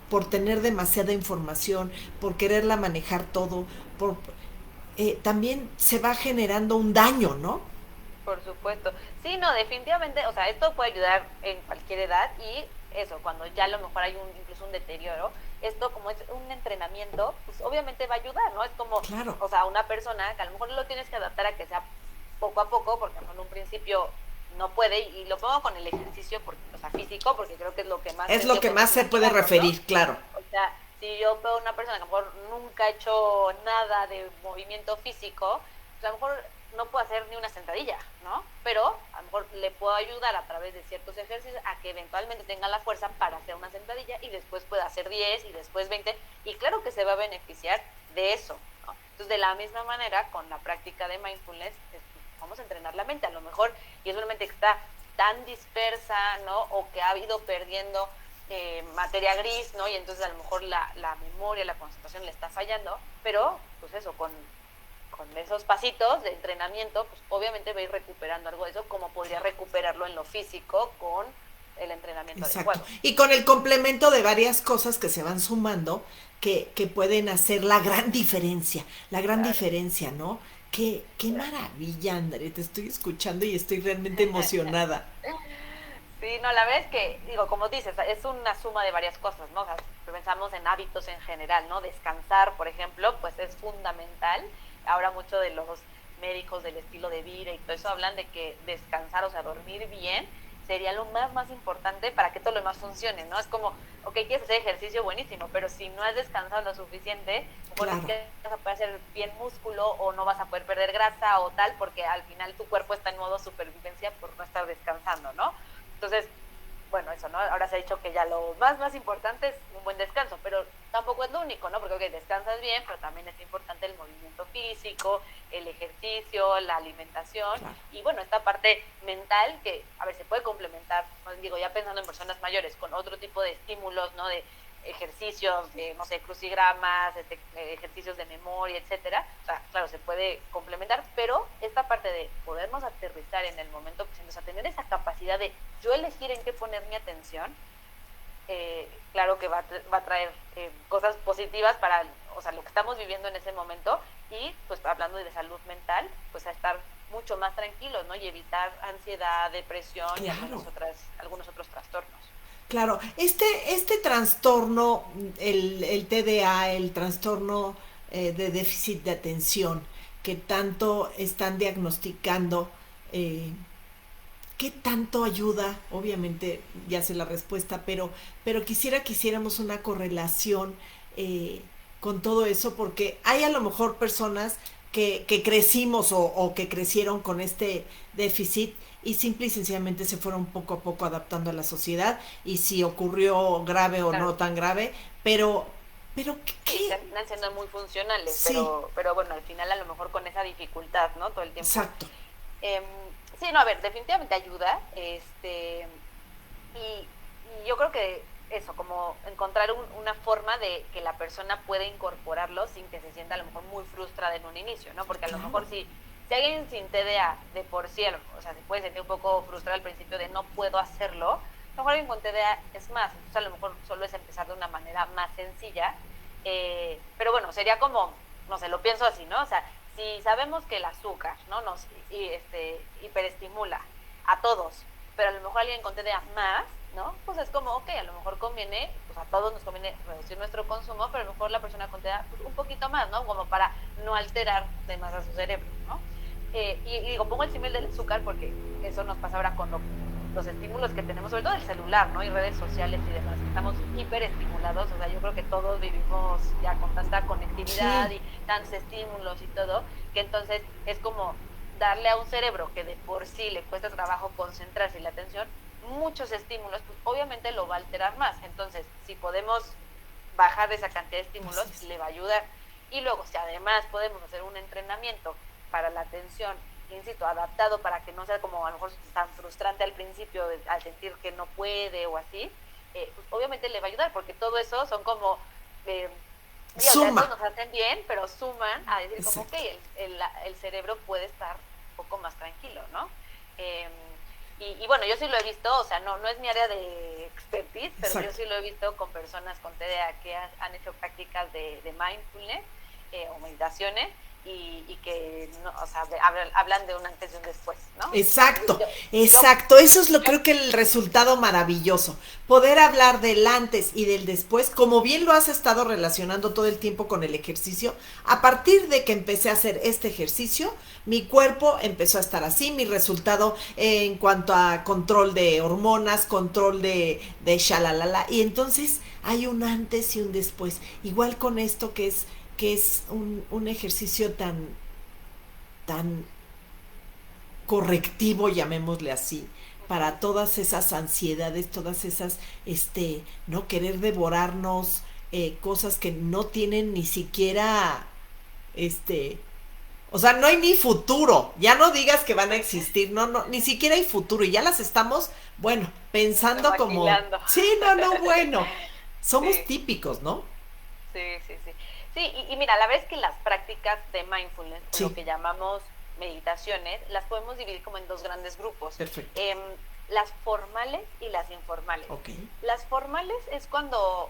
A: por tener demasiada información, por quererla manejar todo, también se va generando un daño, ¿no?
B: Por supuesto. Sí, no, definitivamente, o sea, esto puede ayudar en cualquier edad y eso, cuando ya a lo mejor hay incluso un deterioro, esto como es un entrenamiento, pues obviamente va a ayudar, ¿no? Es como,
A: Claro,
B: o sea, una persona que a lo mejor lo tienes que adaptar a que sea poco a poco, porque en un principio no puede, y lo pongo con el ejercicio, porque, o sea, físico, porque creo que es lo que más
A: es lo
B: sencillo
A: que más
B: podemos
A: se puede
B: imaginarnos, ¿no?
A: referir, claro.
B: O sea, si yo veo una persona que a lo mejor nunca ha hecho nada de movimiento físico, pues a lo mejor no puedo hacer ni una sentadilla, ¿no? Pero a lo mejor le puedo ayudar a través de ciertos ejercicios a que eventualmente tenga la fuerza para hacer una sentadilla y después pueda hacer 10 y después 20 y claro que se va a beneficiar de eso, ¿no? Entonces, de la misma manera, con la práctica de mindfulness, vamos a entrenar la mente, a lo mejor, y es una mente que está tan dispersa, ¿no? O que ha ido perdiendo materia gris, ¿no? Y entonces a lo mejor la memoria, la concentración le está fallando, pero pues eso, con esos pasitos de entrenamiento, pues obviamente va a ir recuperando algo de eso, como podría recuperarlo en lo físico con el entrenamiento adecuado.
A: Y con el complemento de varias cosas que se van sumando, que pueden hacer la gran
B: Claro.
A: diferencia, ¿no? Qué maravilla, André, te estoy escuchando y estoy realmente emocionada.
B: Sí, no, la verdad es que, digo, como dices, es una suma de varias cosas, ¿no? O sea, pensamos en hábitos en general, ¿no? Descansar, por ejemplo, pues es fundamental. Ahora mucho de los médicos del estilo de vida y todo eso hablan de que descansar, o sea, dormir bien, sería lo más importante para que todo lo demás funcione, ¿no? Es como, ok, quieres hacer ejercicio, buenísimo, pero si no has descansado lo suficiente, bueno,
A: Claro.
B: que vas a poder hacer bien músculo o no vas a poder perder grasa o tal, porque al final tu cuerpo está en modo supervivencia por no estar descansando, ¿no? Entonces, bueno, eso, ¿no? Ahora se ha dicho que ya lo más importante es un buen descanso, pero tampoco es lo único, ¿no? Porque, ok, descansas bien, pero también es importante el movimiento físico, el ejercicio, la alimentación,
A: Claro.
B: y bueno, esta parte mental que, a ver, se puede complementar, digo, ya pensando en personas mayores, con otro tipo de estímulos, ¿no? De ejercicios, de, no sé, crucigramas, ejercicios de memoria, etcétera. O sea, claro, se puede complementar, pero esta parte de podernos aterrizar en el momento presente, o sea, tener esa capacidad de yo elegir en qué poner mi atención, claro que va a traer cosas positivas para, o sea, lo que estamos viviendo en ese momento y, pues, hablando de salud mental, pues a estar mucho más tranquilos, ¿no? Y evitar ansiedad, depresión y
A: Claro.
B: algunos otros trastornos.
A: Claro, este trastorno, el TDA, el trastorno de déficit de atención, que tanto están diagnosticando, eh, ¿qué tanto ayuda? Obviamente ya sé la respuesta, pero quisiera que hiciéramos una correlación eh, con todo eso, porque hay a lo mejor personas que crecimos o que crecieron con este déficit y simple y sencillamente se fueron poco a poco adaptando a la sociedad y si ocurrió grave o
B: Claro.
A: no tan grave, pero
B: Sí,
A: ¿qué?
B: terminan siendo muy funcionales,
A: Sí,
B: pero bueno, al final a lo mejor con esa dificultad, ¿no? Todo el tiempo.
A: exacto,
B: Eh, sí, no, a ver, definitivamente ayuda, y yo creo que eso, como encontrar una forma de que la persona pueda incorporarlo sin que se sienta a lo mejor muy frustrada en un inicio, ¿no? Porque a lo
A: claro,
B: mejor si alguien sin TDA de por sí, o sea, se puede sentir un poco frustrado al principio de no puedo hacerlo, a lo mejor alguien con TDA es más, entonces a lo mejor solo es empezar de una manera más sencilla, pero bueno, sería como, no sé, lo pienso así, ¿no? O sea, si sabemos que el azúcar, ¿no? Nos hiperestimula a todos, pero a lo mejor alguien con TDA más, ¿no? Pues es como, ok, a lo mejor conviene, pues a todos nos conviene reducir nuestro consumo, pero a lo mejor la persona con TDA pues, un poquito más, ¿no? Como para no alterar de más a su cerebro, ¿no? Y digo, pongo el símil del azúcar porque eso nos pasa ahora con los estímulos que tenemos, sobre todo el celular, ¿no? Y redes sociales y demás, que estamos hiperestimulados, o sea, yo creo que todos vivimos ya con tanta conectividad
A: sí,
B: y tantos estímulos y todo, que entonces es como darle a un cerebro que de por sí le cuesta trabajo concentrarse y la atención, muchos estímulos, pues obviamente lo va a alterar más. Entonces, si podemos bajar esa cantidad de estímulos, le va a ayudar. Y luego, si además podemos hacer un entrenamiento para la atención, insisto, adaptado para que no sea como a lo mejor tan frustrante al principio, al sentir que no puede o así, pues obviamente le va a ayudar, porque todo eso son como... o sea,
A: suma,
B: estos nos hacen bien, pero suman a decir como, ok,
A: exacto,
B: el cerebro puede estar un poco más tranquilo, ¿no? Eh, y bueno, yo sí lo he visto, o sea, no es mi área de expertise, pero yo
A: exacto.
B: sí lo he visto con personas con TDA que han hecho prácticas de mindfulness o meditaciones y que, no, o sea, hablan de un antes y un después, ¿no?
A: Exacto,
B: Yo, yo,
A: exacto. Eso es lo
B: yo
A: creo que el resultado maravilloso. Poder hablar del antes y del después, como bien lo has estado relacionando todo el tiempo con el ejercicio. A partir de que empecé a hacer este ejercicio, mi cuerpo empezó a estar así, mi resultado en cuanto a control de hormonas, control de shalalala. Y entonces hay un antes y un después. Igual con esto que es un ejercicio tan correctivo, llamémosle así, para todas esas ansiedades, todas esas, no querer devorarnos, cosas que no tienen ni siquiera, este, o sea, no hay ni futuro. Ya no digas que van a existir, no, no, ni siquiera hay futuro. Y ya las estamos, bueno, pensando como,
B: Maquilando.
A: sí, no, no, bueno. Somos
B: Sí,
A: típicos, ¿no?
B: sí, sí, sí. Sí, y mira, la verdad es que las prácticas de mindfulness, o lo
A: Sí,
B: que llamamos meditaciones, las podemos dividir como en dos grandes grupos.
A: perfecto.
B: Em, las formales y las informales.
A: Ok.
B: Las formales es cuando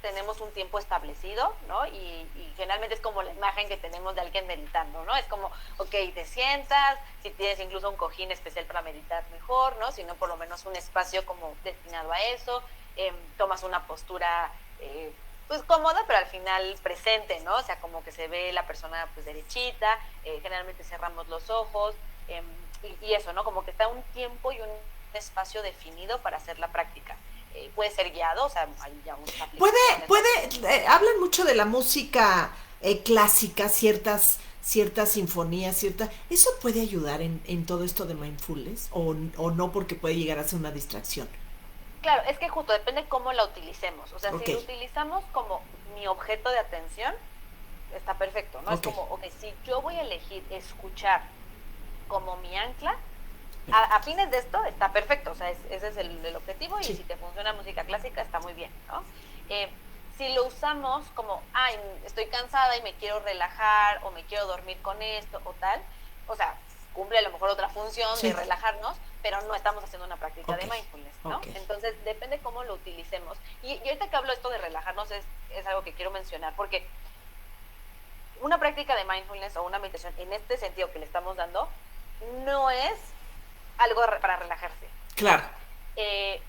B: tenemos un tiempo establecido, ¿no? Y generalmente es como la imagen que tenemos de alguien meditando, ¿no? Es como, ok, te sientas, si tienes incluso un cojín especial para meditar, mejor, ¿no? Si no, por lo menos un espacio como destinado a eso, tomas una postura, pues cómoda, pero al final presente, ¿no? O sea, como que se ve la persona pues derechita, generalmente cerramos los ojos, eh, y eso, ¿no? Como que está un tiempo y un espacio definido para hacer la práctica. Puede ser guiado, o sea, hay ya unas
A: Puede,
B: aplicaciones.
A: hablan mucho de la música clásica, ciertas sinfonías, ¿eso puede ayudar en todo esto de mindfulness? O no porque puede llegar a ser una distracción?
B: Claro, es que justo depende cómo la utilicemos. O sea, si
A: Ok,
B: lo utilizamos como mi objeto de atención, está perfecto, ¿no? Es
A: ok.
B: como, ok, si yo voy a elegir escuchar como mi ancla, a
A: Perfecto.
B: fines de esto está perfecto, o sea, ese es el objetivo y
A: Sí,
B: si te funciona música clásica está muy bien, ¿no? Eh, si lo usamos como, ay, estoy cansada y me quiero relajar o me quiero dormir con esto o tal, o sea, cumple a lo mejor otra función de
A: sí.
B: relajarnos, pero no estamos haciendo una práctica
A: Ok,
B: de mindfulness, ¿no?
A: ok.
B: Entonces, depende cómo lo utilicemos. Y ahorita que hablo esto de relajarnos es algo que quiero mencionar, porque una práctica de mindfulness o una meditación en este sentido que le estamos dando no es algo para relajarse, ¿no?
A: Claro.
B: Eh,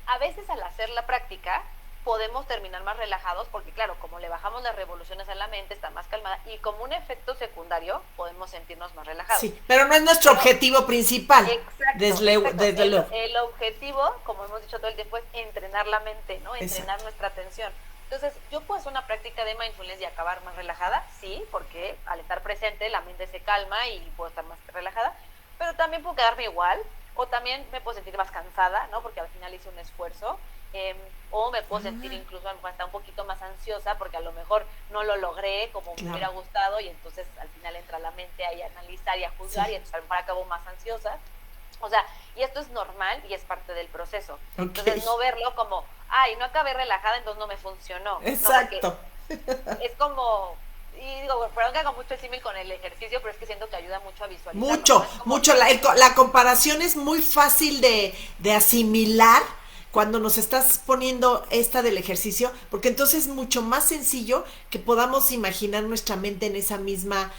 B: a veces al hacer la práctica podemos terminar más relajados porque claro, como le bajamos las revoluciones a la mente, está más calmada y como un efecto secundario podemos sentirnos más relajados.
A: Sí, pero no es nuestro
B: Pero
A: objetivo principal.
B: exacto,
A: Desde,
B: exacto.
A: desde luego.
B: El objetivo, como hemos dicho todo el tiempo, es entrenar la mente, ¿no? Entrenar
A: Exacto.
B: nuestra atención. Entonces, yo puedo hacer una práctica de mindfulness y acabar más relajada, sí, porque al estar presente la mente se calma y puedo estar más relajada, pero también puedo quedarme igual, o también me puedo sentir más cansada, ¿no? Porque al final hice un esfuerzo, o me puedo sentir
A: Ah,
B: incluso hasta un poquito más ansiosa porque a lo mejor no lo logré como me
A: claro.
B: hubiera gustado y entonces al final entra la mente ahí a analizar y a juzgar
A: Sí.
B: y entonces a lo mejor acabo más ansiosa. O sea, y esto es normal y es parte del proceso.
A: Ok.
B: Entonces, no verlo como, ay, no acabé relajada, entonces no me funcionó. No, porque
A: Exacto.
B: es como, y digo, perdón que hago mucho el símil con el ejercicio, pero es que siento que ayuda mucho a visualizarlo, ¿no?
A: Mucho,
B: Es como,
A: mucho. La comparación es muy fácil de asimilar cuando nos estás poniendo esta del ejercicio, porque entonces es mucho más sencillo que podamos imaginar nuestra mente en esa misma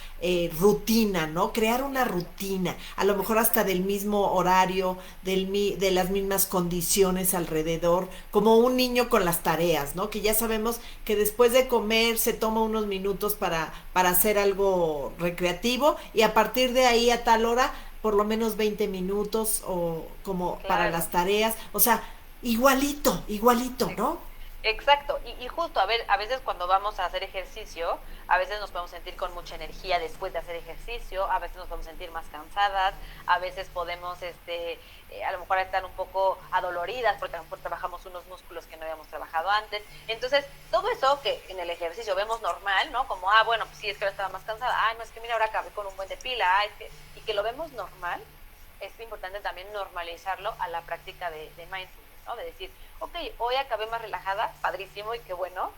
A: rutina, ¿no? Crear una rutina, a lo mejor hasta del mismo horario, de las mismas condiciones alrededor, como un niño con las tareas, ¿no? Que ya sabemos que después de comer se toma unos minutos para hacer algo recreativo y a partir de ahí a tal hora por lo menos 20 minutos o como para
B: claro.
A: las tareas, o sea, igualito, igualito, ¿no?
B: Exacto, y justo, a ver, a veces cuando vamos a hacer ejercicio, a veces nos podemos sentir con mucha energía después de hacer ejercicio, a veces nos podemos sentir más cansadas, a veces podemos, a lo mejor estar un poco adoloridas porque a lo mejor trabajamos unos músculos que no habíamos trabajado antes. Entonces, todo eso que en el ejercicio vemos normal, ¿no? Como, ah, bueno, pues sí, es que ahora estaba más cansada, ah, no, es que mira, ahora acabé con un buen de pila, ah, es que, y que lo vemos normal, es importante también normalizarlo a la práctica de mindfulness, ¿no? De decir, ok, hoy acabé más relajada, padrísimo y qué bueno,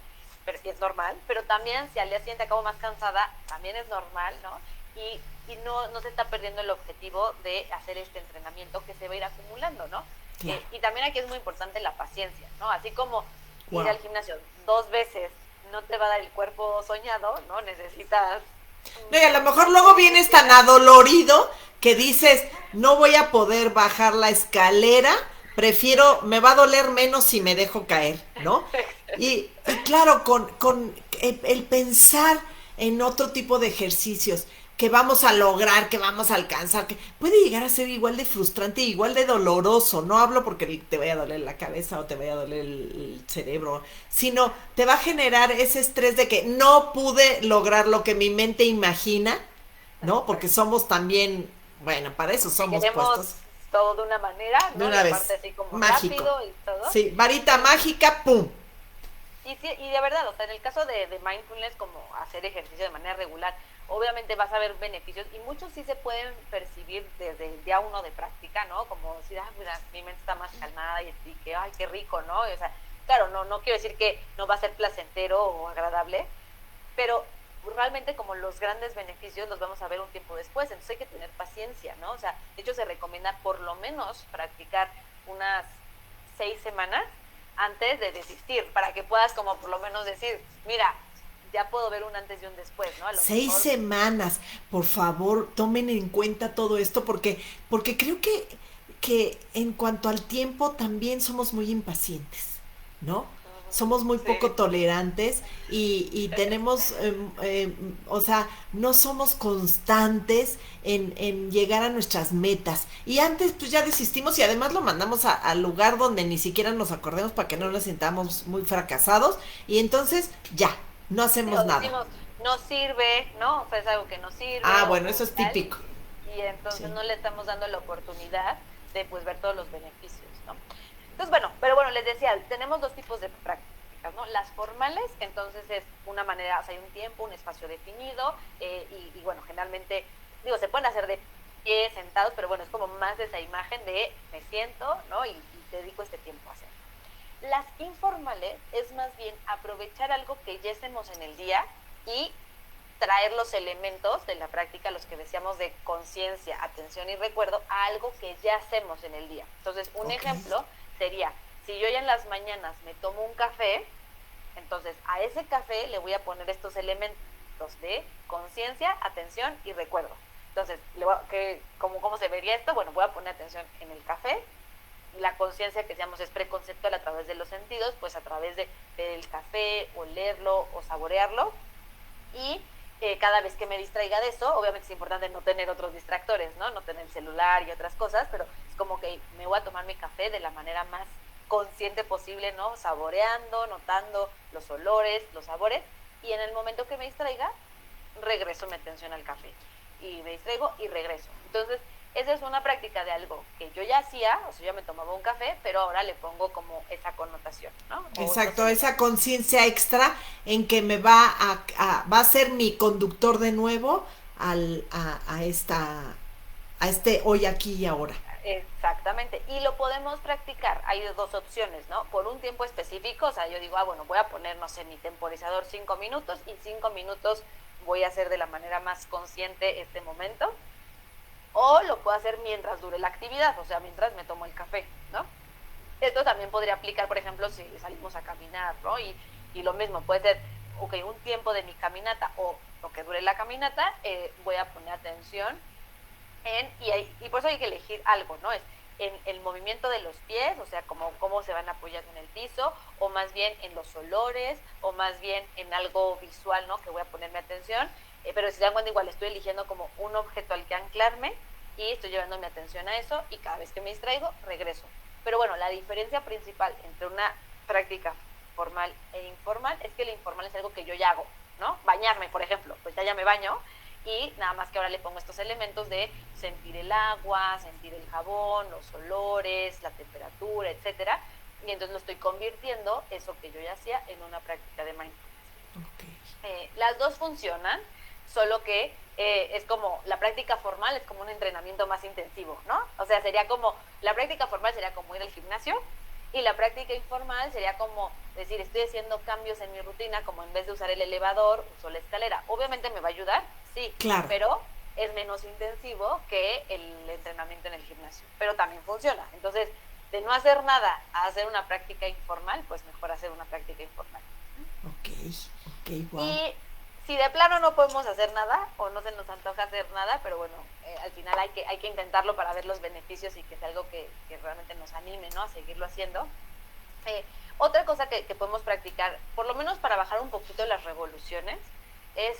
B: pero es normal, pero también si al día siguiente acabo más cansada, también es normal, ¿no? Y no se está perdiendo el objetivo de hacer este entrenamiento que se va a ir acumulando, ¿no?
A: Claro.
B: Y también aquí es muy importante la paciencia, ¿no? Así como ir
A: Wow.
B: al gimnasio 2 veces no te va a dar el cuerpo soñado, ¿no? Necesitas
A: No, y a lo mejor luego vienes tan
B: disciplina.
A: adolorido que dices, no voy a poder bajar la escalera, prefiero, me va a doler menos si me dejo caer, ¿no? Y claro, con el pensar en otro tipo de ejercicios que vamos a lograr, que vamos a alcanzar, que puede llegar a ser igual de frustrante, igual de doloroso. No hablo porque te vaya a doler la cabeza o te vaya a doler el cerebro, sino te va a generar ese estrés de que no pude lograr lo que mi mente imagina, ¿no? Porque
B: Exacto.
A: somos también Bueno, para eso
B: Que
A: somos
B: queremos
A: puestos.
B: todo de una manera,
A: De
B: ¿no? Y
A: una
B: aparte
A: vez.
B: así como
A: Mágico.
B: rápido y todo.
A: Sí, varita mágica, ¡pum!
B: Y, sí, y de verdad, o sea, en el caso de mindfulness, como hacer ejercicio de manera regular, obviamente vas a ver beneficios y muchos sí se pueden percibir desde el día uno de práctica, ¿no? Como decir, ah, mira, mi mente está más calmada y que, ay, qué rico, ¿no? Y, o sea, claro, no quiero decir que no va a ser placentero o agradable, pero realmente como los grandes beneficios los vamos a ver un tiempo después, entonces hay que tener paciencia, ¿no? O sea, de hecho se recomienda por lo menos practicar unas 6 semanas antes de desistir, para que puedas como por lo menos decir, mira, ya puedo ver un antes y un después, ¿no? A lo
A: 6
B: mejor,
A: semanas. Por favor, tomen en cuenta todo esto porque creo que en cuanto al tiempo también somos muy impacientes, ¿no? Somos muy poco
B: sí,
A: tolerantes y tenemos, o sea, no somos constantes en llegar a nuestras metas. Y antes pues ya desistimos y además lo mandamos al lugar donde ni siquiera nos acordemos para que no nos sintamos muy fracasados y entonces ya, no
B: sí,
A: hacemos
B: o
A: nada.
B: decimos, no sirve, ¿no? O sea, es algo que no sirve
A: Ah, bueno,
B: o
A: eso es
B: tal,
A: típico.
B: y entonces
A: Sí.
B: no le estamos dando la oportunidad de pues ver todos los beneficios, ¿no? Entonces, bueno, pero bueno, les decía, tenemos dos tipos de prácticas, ¿no? Las formales, entonces es una manera, o sea, hay un tiempo, un espacio definido, y bueno, generalmente, digo, se pueden hacer de pie, sentados, pero bueno, es como más esa imagen de me siento, ¿no? Y dedico este tiempo a hacer. Las informales es más bien aprovechar algo que ya estemos en el día y traer los elementos de la práctica, los que decíamos de conciencia, atención y recuerdo, a algo que ya hacemos en el día. Entonces, un
A: Ok.
B: ejemplo sería, si yo ya en las mañanas me tomo un café, entonces a ese café le voy a poner estos elementos de conciencia, atención y recuerdo. Entonces, ¿cómo se vería esto? Bueno, voy a poner atención en el café, la conciencia que decíamos es preconceptual a través de los sentidos, pues a través de ver el café, olerlo o saborearlo, y cada vez que me distraiga de eso, obviamente es importante no tener otros distractores, ¿no? No tener el celular y otras cosas, pero es como que me voy a tomar mi café de la manera más consciente posible, ¿no? Saboreando, notando los olores, los sabores, y en el momento que me distraiga, regreso mi atención al café. Y me distraigo y regreso. Entonces, esa es una práctica de algo que yo ya hacía, o sea, yo me tomaba un café, pero ahora le pongo como esa connotación, ¿no? O estos
A: Exacto, esa
B: elementos.
A: conciencia extra en que me va a ser mi conductor de nuevo a este hoy, aquí y ahora.
B: Exactamente, y lo podemos practicar. Hay dos opciones, ¿no? Por un tiempo específico, o sea, yo digo, bueno, voy a poner, no sé, mi temporizador 5 minutos y 5 minutos voy a hacer de la manera más consciente este momento. O lo puedo hacer mientras dure la actividad, o sea, mientras me tomo el café, ¿no? Esto también podría aplicar, por ejemplo, si salimos a caminar, ¿no? Y lo mismo, puede ser, ok, un tiempo de mi caminata o lo que dure la caminata, voy a poner atención y por eso hay que elegir algo, ¿no? Es en el movimiento de los pies, o sea, cómo se van apoyando en el piso, o más bien en los olores, o más bien en algo visual, ¿no? Que voy a ponerme atención, pero si se dan cuenta, igual estoy eligiendo como un objeto al que anclarme y estoy llevando mi atención a eso y cada vez que me distraigo, regreso. Pero bueno, la diferencia principal entre una práctica formal e informal es que la informal es algo que yo ya hago, ¿no? Bañarme, por ejemplo, pues ya me baño, y nada más que ahora le pongo estos elementos de sentir el agua, sentir el jabón, los olores, la temperatura, etcétera, y entonces lo estoy convirtiendo, eso que yo ya hacía, en una práctica de mindfulness.
A: Okay.
B: Las dos funcionan, solo que es como, la práctica formal es como un entrenamiento más intensivo, ¿no? O sea, sería como, la práctica formal sería como ir al gimnasio, y la práctica informal sería como decir, estoy haciendo cambios en mi rutina, como en vez de usar el elevador, uso la escalera. Obviamente me va a ayudar, sí,
A: Claro.
B: pero es menos intensivo que el entrenamiento en el gimnasio, pero también funciona. Entonces, de no hacer nada a hacer una práctica informal, pues mejor hacer una práctica informal.
A: Ok, ok, wow.
B: Y si de plano no podemos hacer nada o no se nos antoja hacer nada, pero bueno, al final hay que intentarlo para ver los beneficios y que sea algo que realmente nos anime, ¿no? A seguirlo haciendo. Otra cosa que podemos practicar, por lo menos para bajar un poquito las revoluciones, es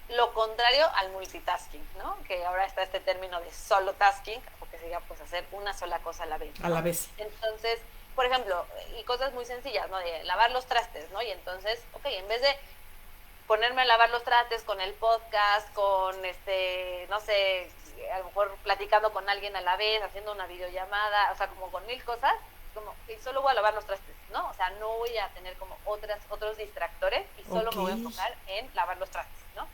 B: lo contrario al multitasking, ¿no? Que ahora está este término de solo tasking, o que sería pues hacer una sola cosa a la vez,
A: A
B: ¿no?
A: la vez.
B: Entonces, por ejemplo, y cosas muy sencillas, ¿no? De lavar los trastes, ¿no? Y entonces, ok, en vez de ponerme a lavar los trastes con el podcast, con no sé, a lo mejor platicando con alguien a la vez, haciendo una videollamada, o sea, como con mil cosas, como, y solo voy a lavar los trastes, ¿no? O sea, no voy a tener como otros distractores y solo
A: Ok.
B: me voy a enfocar en lavar los trastes, ¿no?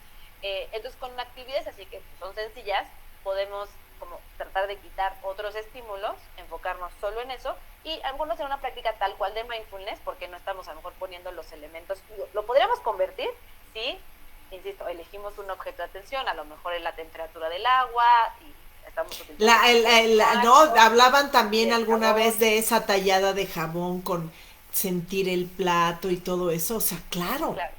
B: Entonces, con actividades así que son sencillas, podemos como tratar de quitar otros estímulos, enfocarnos solo en eso, y a lo mejor no será una práctica tal cual de mindfulness, porque no estamos a lo mejor poniendo los elementos, lo podríamos convertir si, insisto, elegimos un objeto de atención, a lo mejor es la temperatura del agua, y estamos utilizando
A: No, hablaban
B: y
A: también
B: el
A: alguna
B: jabón.
A: vez de esa tallada de jabón con sentir el plato y todo eso, o sea, claro,
B: Claro,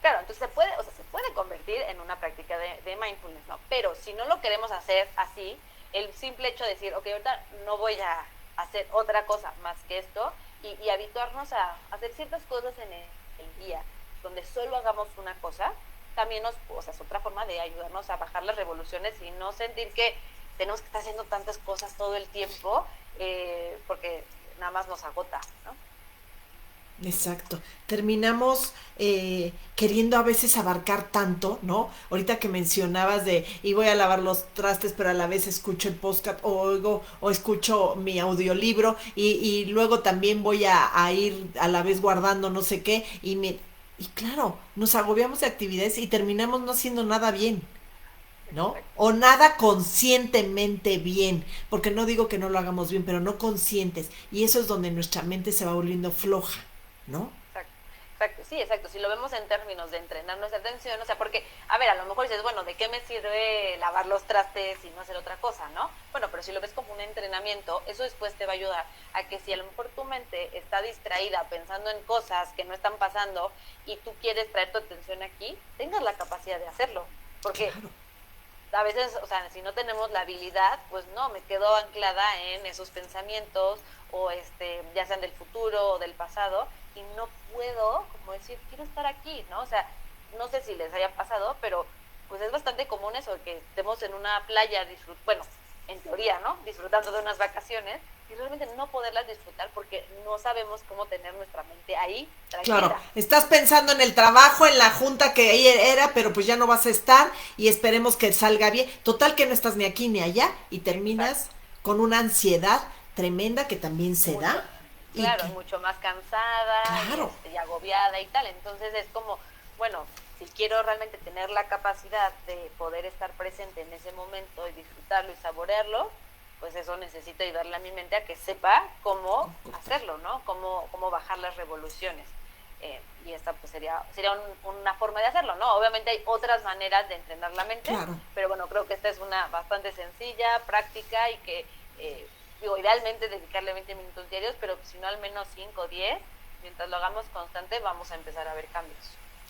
B: claro, entonces se puede, o sea, se puede convertir en una práctica de mindfulness, ¿no? Pero si no lo queremos hacer así, el simple hecho de decir, ok, ahorita no voy a hacer otra cosa más que esto, y habituarnos a hacer ciertas cosas en el día, donde solo hagamos una cosa, también o sea, es otra forma de ayudarnos a bajar las revoluciones y no sentir que tenemos que estar haciendo tantas cosas todo el tiempo, porque nada más nos agota, ¿no?
A: exacto. Terminamos queriendo a veces abarcar tanto, ¿no? Ahorita que mencionabas de, y voy a lavar los trastes, pero a la vez escucho el podcast o oigo o escucho mi audiolibro y luego también voy a ir a la vez guardando no sé qué y claro, nos agobiamos de actividades y terminamos no haciendo nada bien. ¿No?
B: Exacto.
A: O nada conscientemente bien, porque no digo que no lo hagamos bien, pero no conscientes, y eso es donde nuestra mente se va volviendo floja, ¿no?
B: Exacto, exacto, sí, exacto. Si lo vemos en términos de entrenar nuestra atención, o sea, porque, a ver, a lo mejor dices, bueno, ¿de qué me sirve lavar los trastes y no hacer otra cosa, no? Bueno, pero si lo ves como un entrenamiento, eso después te va a ayudar a que si a lo mejor tu mente está distraída pensando en cosas que no están pasando y tú quieres traer tu atención aquí, tengas la capacidad de hacerlo. Porque
A: Claro,
B: a veces, o sea, si no tenemos la habilidad, pues no, me quedo anclada en esos pensamientos o ya sean del futuro o del pasado y no puedo como decir, quiero estar aquí, ¿no? O sea, no sé si les haya pasado, pero pues es bastante común eso, que estemos en una playa, bueno, en teoría, ¿no? Disfrutando de unas vacaciones y realmente no poderlas disfrutar porque no sabemos cómo tener nuestra mente ahí
A: claro.
B: tranquila.
A: Estás pensando en el trabajo, en la junta que ahí era, pero pues ya no vas a estar y esperemos que salga bien. Total que no estás ni aquí ni allá y terminas
B: Exacto.
A: con una ansiedad tremenda que también se
B: Mucho,
A: da y
B: claro,
A: que,
B: mucho más cansada
A: claro,
B: y agobiada y tal. Entonces es como, bueno, si quiero realmente tener la capacidad de poder estar presente en ese momento y disfrutarlo y saborearlo, pues eso necesito ayudarle a mi mente a que sepa cómo
A: comportar.
B: hacerlo, ¿no? Cómo bajar las revoluciones. Y esta pues sería una forma de hacerlo, ¿no? Obviamente hay otras maneras de entrenar la mente,
A: Claro.
B: pero bueno, creo que esta es una bastante sencilla, práctica y que digo, idealmente dedicarle 20 minutos diarios, pero si no al menos 5 o 10, mientras lo hagamos constante, vamos a empezar a ver cambios.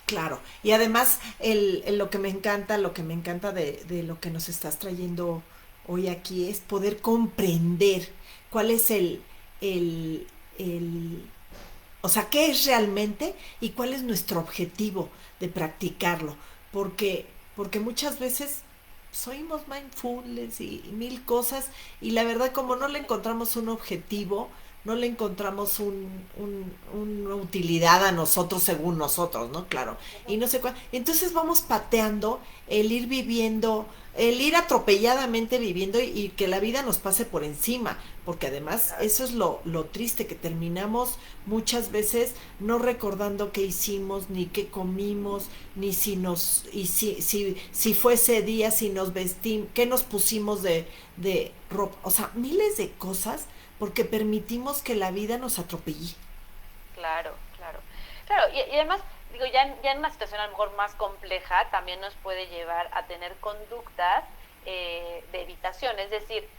A: Claro, y además lo que me encanta de lo que nos estás trayendo hoy aquí es poder comprender cuál es el, el, o sea, qué es realmente y cuál es nuestro objetivo de practicarlo, porque muchas veces oímos mindfulness y mil cosas y la verdad como no le encontramos un objetivo, no le encontramos una utilidad a nosotros según nosotros, ¿no? Claro. Y no sé cuál. Entonces vamos pateando el ir viviendo, el ir atropelladamente viviendo y que la vida nos pase por encima, porque además
B: Claro.
A: eso es lo triste, que terminamos muchas veces no recordando qué hicimos, ni qué comimos, ni si nos, y si fue ese día, si nos vestimos, qué nos pusimos de ropa, o sea, miles de cosas porque permitimos que la vida nos atropelle.
B: Claro, claro. Claro, y además, digo, ya en una situación a lo mejor más compleja, también nos puede llevar a tener conductas de evitación, es decir,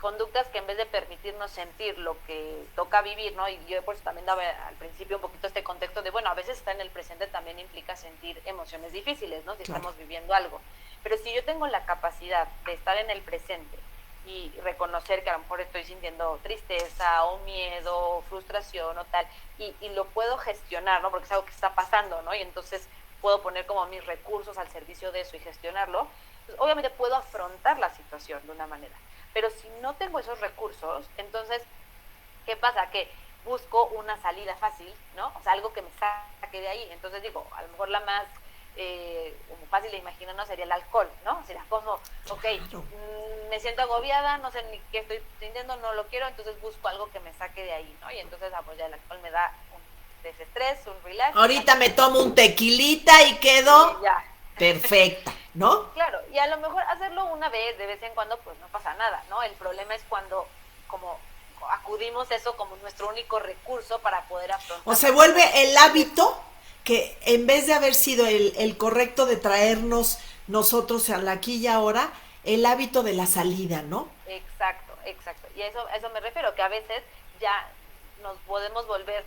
B: conductas que en vez de permitirnos sentir lo que toca vivir, ¿no? Y yo por eso también daba al principio un poquito este contexto de, bueno, a veces estar en el presente también implica sentir emociones difíciles, ¿no? Si
A: Claro.
B: estamos viviendo algo. Pero si yo tengo la capacidad de estar en el presente y reconocer que a lo mejor estoy sintiendo tristeza o miedo o frustración o tal, y lo puedo gestionar, ¿no? Porque es algo que está pasando, ¿no? Y entonces puedo poner como mis recursos al servicio de eso y gestionarlo, pues obviamente puedo afrontar la situación de una manera. Pero si no tengo esos recursos, entonces, ¿qué pasa? Que busco una salida fácil, ¿no? O sea, algo que me saque de ahí. Entonces digo, a lo mejor la más como fácil de imaginarnos sería el alcohol, ¿no? Sería como, ok, me siento agobiada, no sé ni qué estoy sintiendo, no lo quiero, entonces busco algo que me saque de ahí, ¿no? Y entonces, pues ya el alcohol me da un desestrés, un relax.
A: Ahorita me tomo un tequilita y quedo
B: y ya.
A: perfecta, ¿no?
B: Claro, y a lo mejor hacerlo una vez, de vez en cuando, pues no pasa nada, ¿no? El problema es cuando como acudimos eso como nuestro único recurso para poder afrontar.
A: O se vuelve el hábito que en vez de haber sido el correcto de traernos nosotros a la aquí y ahora, el hábito de la salida, ¿no?
B: Exacto, exacto. Y a eso me refiero, que a veces ya nos podemos volver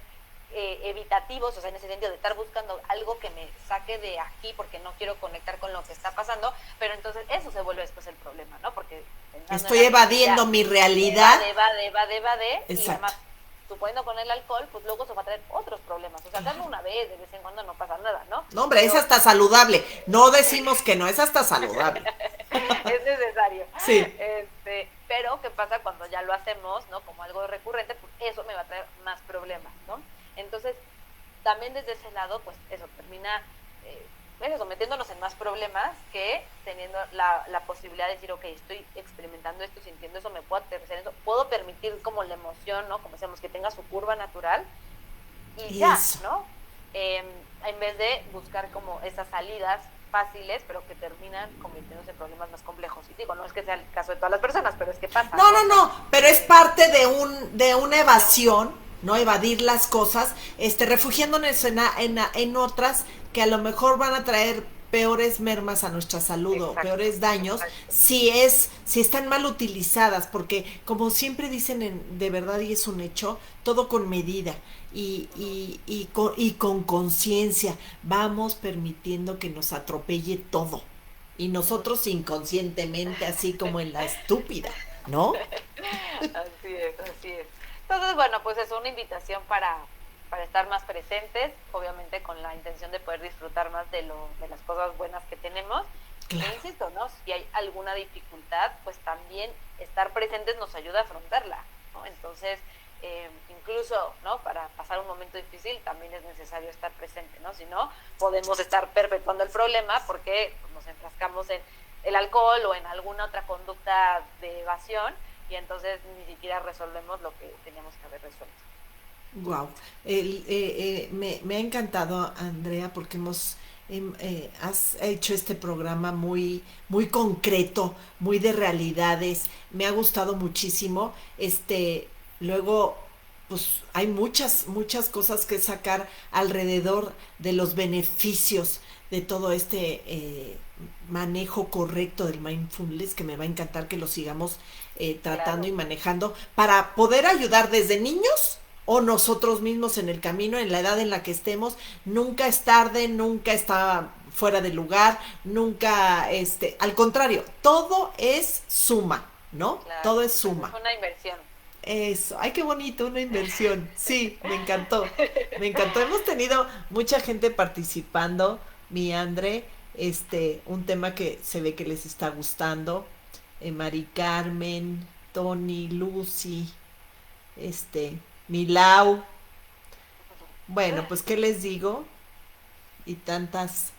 B: evitativos, o sea, en ese sentido de estar buscando algo que me saque de aquí porque no quiero conectar con lo que está pasando, pero entonces eso se vuelve después el problema, ¿no? Porque
A: estoy evadiendo mi realidad.
B: Evade, y además suponiendo con el alcohol, pues luego se va a traer otros problemas. O sea, hacerlo una vez, de vez en cuando no pasa nada, ¿no?
A: No, hombre, es hasta saludable. No decimos que no, es hasta saludable.
B: Es necesario.
A: Sí.
B: Pero, ¿qué pasa cuando ya lo hacemos, ¿no? Como algo recurrente, pues eso me va a traer más problemas, ¿no? Entonces, también desde ese lado, pues eso termina metiéndonos en más problemas que teniendo la posibilidad de decir, ok, estoy experimentando esto, sintiendo eso, me puedo aterrizar en eso, puedo permitir como la emoción, ¿no? Como decíamos, que tenga su curva natural y ya, ¿no? En vez de buscar como esas salidas fáciles, pero que terminan convirtiéndose en problemas más complejos. Y digo, no es que sea el caso de todas las personas, pero es que pasa.
A: No, pero es parte de una evasión, ¿no? Evadir las cosas, refugiándonos en otras que a lo mejor van a traer peores mermas a nuestra salud. Exacto, o peores daños si están mal utilizadas, porque como siempre dicen de verdad, y es un hecho, todo con medida y con conciencia. Vamos permitiendo que nos atropelle todo y nosotros inconscientemente, así como en la estúpida, ¿no?
B: Así es. Entonces, bueno, pues es una invitación para estar más presentes, obviamente con la intención de poder disfrutar más de las cosas buenas que tenemos. Claro. E insisto, ¿no? Si hay alguna dificultad, pues también estar presentes nos ayuda a afrontarla, ¿no? Entonces, incluso, ¿no? Para pasar un momento difícil también es necesario estar presente, ¿no? Si no, podemos estar perpetuando el problema porque nos enfrascamos en el alcohol o en alguna otra conducta de evasión y entonces ni siquiera resolvemos lo que teníamos que haber resuelto.
A: Wow, me ha encantado, Andrea, porque has hecho este programa muy concreto, muy de realidades. Me ha gustado muchísimo. Luego, pues hay muchas cosas que sacar alrededor de los beneficios de todo manejo correcto del mindfulness, que me va a encantar que lo sigamos tratando, claro, y manejando para poder ayudar desde niños o nosotros mismos en el camino, en la edad en la que estemos. Nunca es tarde, nunca está fuera de lugar, nunca, al contrario, todo es suma, ¿no? Claro, todo es suma.
B: Es una inversión.
A: Eso, ay, qué bonito, una inversión. Sí, me encantó. Hemos tenido mucha gente participando, mi Andre, un tema que se ve que les está gustando. Mari Carmen, Tony, Lucy, Milau. Bueno, pues qué les digo, y tantas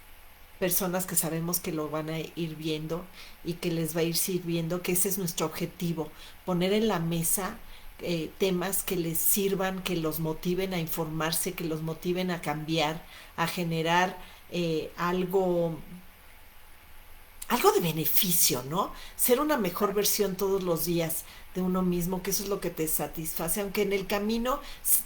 A: personas que sabemos que lo van a ir viendo y que les va a ir sirviendo, que ese es nuestro objetivo, poner en la mesa temas que les sirvan, que los motiven a informarse, que los motiven a cambiar, a generar algo de beneficio, ¿no? Ser una mejor versión todos los días de uno mismo, que eso es lo que te satisface, aunque en el camino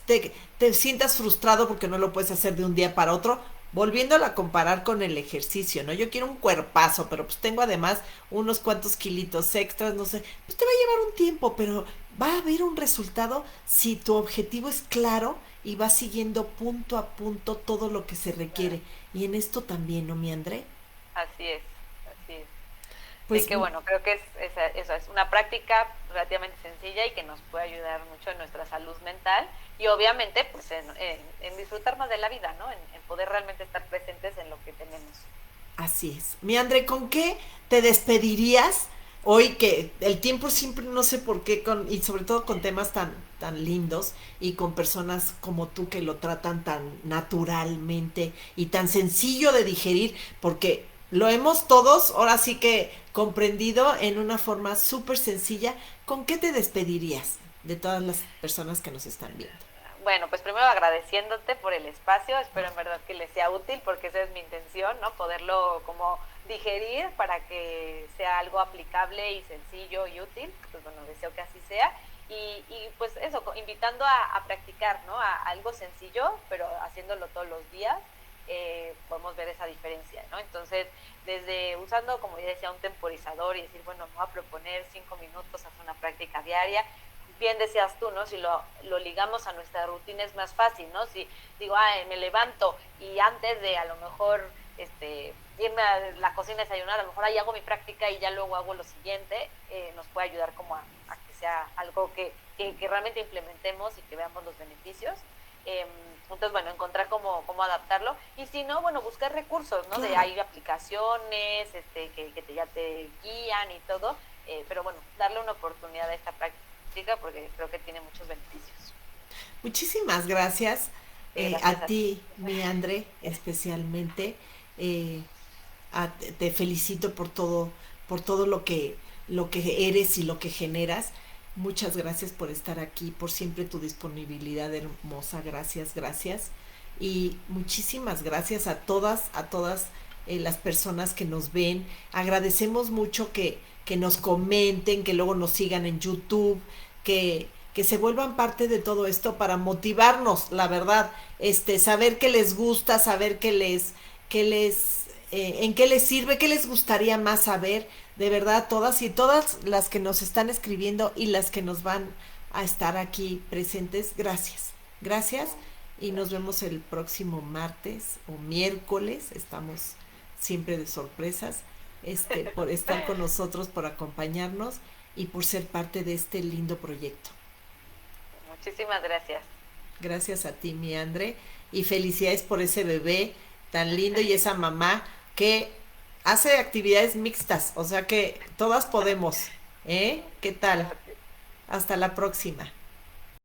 A: te sientas frustrado porque no lo puedes hacer de un día para otro, volviéndolo a comparar con el ejercicio, ¿no? Yo quiero un cuerpazo, pero pues tengo además unos cuantos kilitos extras, no sé, pues te va a llevar un tiempo, pero va a haber un resultado si tu objetivo es claro y vas siguiendo punto a punto todo lo que se requiere. Y en esto también, ¿no, mi André?
B: Así es. Pues, que bueno, creo que eso es una práctica relativamente sencilla y que nos puede ayudar mucho en nuestra salud mental y obviamente pues en disfrutar más de la vida, ¿no? En poder realmente estar presentes en lo que tenemos.
A: Así es. Mi André, ¿con qué te despedirías hoy que el tiempo siempre no sé por qué y sobre todo con temas tan lindos y con personas como tú que lo tratan tan naturalmente y tan sencillo de digerir, porque lo hemos todos ahora sí que comprendido en una forma súper sencilla. ¿Con qué te despedirías de todas las personas que nos están viendo?
B: Bueno, pues primero agradeciéndote por el espacio, espero en verdad que les sea útil porque esa es mi intención, ¿no? Poderlo como digerir para que sea algo aplicable y sencillo y útil, pues bueno, deseo que así sea. Pues eso, invitando a practicar, ¿no? A algo sencillo, pero haciéndolo todos los días, podemos ver esa diferencia, ¿no? Entonces, desde usando, como ya decía, un temporizador y decir, bueno, me voy a proponer 5 minutos, hacer una práctica diaria, bien decías tú, ¿no? Si lo ligamos a nuestra rutina es más fácil, ¿no? Si digo, me levanto y antes de a lo mejor irme a la cocina a desayunar, a lo mejor ahí hago mi práctica y ya luego hago lo siguiente, nos puede ayudar como a que sea algo que realmente implementemos y que veamos los beneficios. Entonces, bueno, encontrar cómo adaptarlo. Y si no, bueno, buscar recursos, ¿no?
A: Claro.
B: Hay aplicaciones ya te guían y todo. Pero bueno, darle una oportunidad a esta práctica porque creo que tiene muchos beneficios.
A: Muchísimas gracias
B: Gracias
A: a
B: a ti.
A: ti, mi André, especialmente. Eh, te felicito por todo lo que eres y lo que generas. Muchas gracias por estar aquí, por siempre tu disponibilidad hermosa. Gracias, gracias. Y muchísimas gracias a todas las personas que nos ven. Agradecemos mucho que nos comenten, que luego nos sigan en YouTube, que se vuelvan parte de todo esto para motivarnos, la verdad, saber qué les gusta, saber en qué les sirve, qué les gustaría más saber, de verdad, todas y todas las que nos están escribiendo y las que nos van a estar aquí presentes, gracias, gracias y nos
B: Gracias.
A: vemos el próximo martes o miércoles, estamos siempre de sorpresas, por estar con nosotros, por acompañarnos y por ser parte de este lindo proyecto.
B: Muchísimas gracias.
A: Gracias a ti, mi André, y felicidades por ese bebé tan lindo y esa mamá que hace actividades mixtas, o sea que todas podemos, ¿eh? ¿Qué tal?
B: Gracias.
A: Hasta la próxima.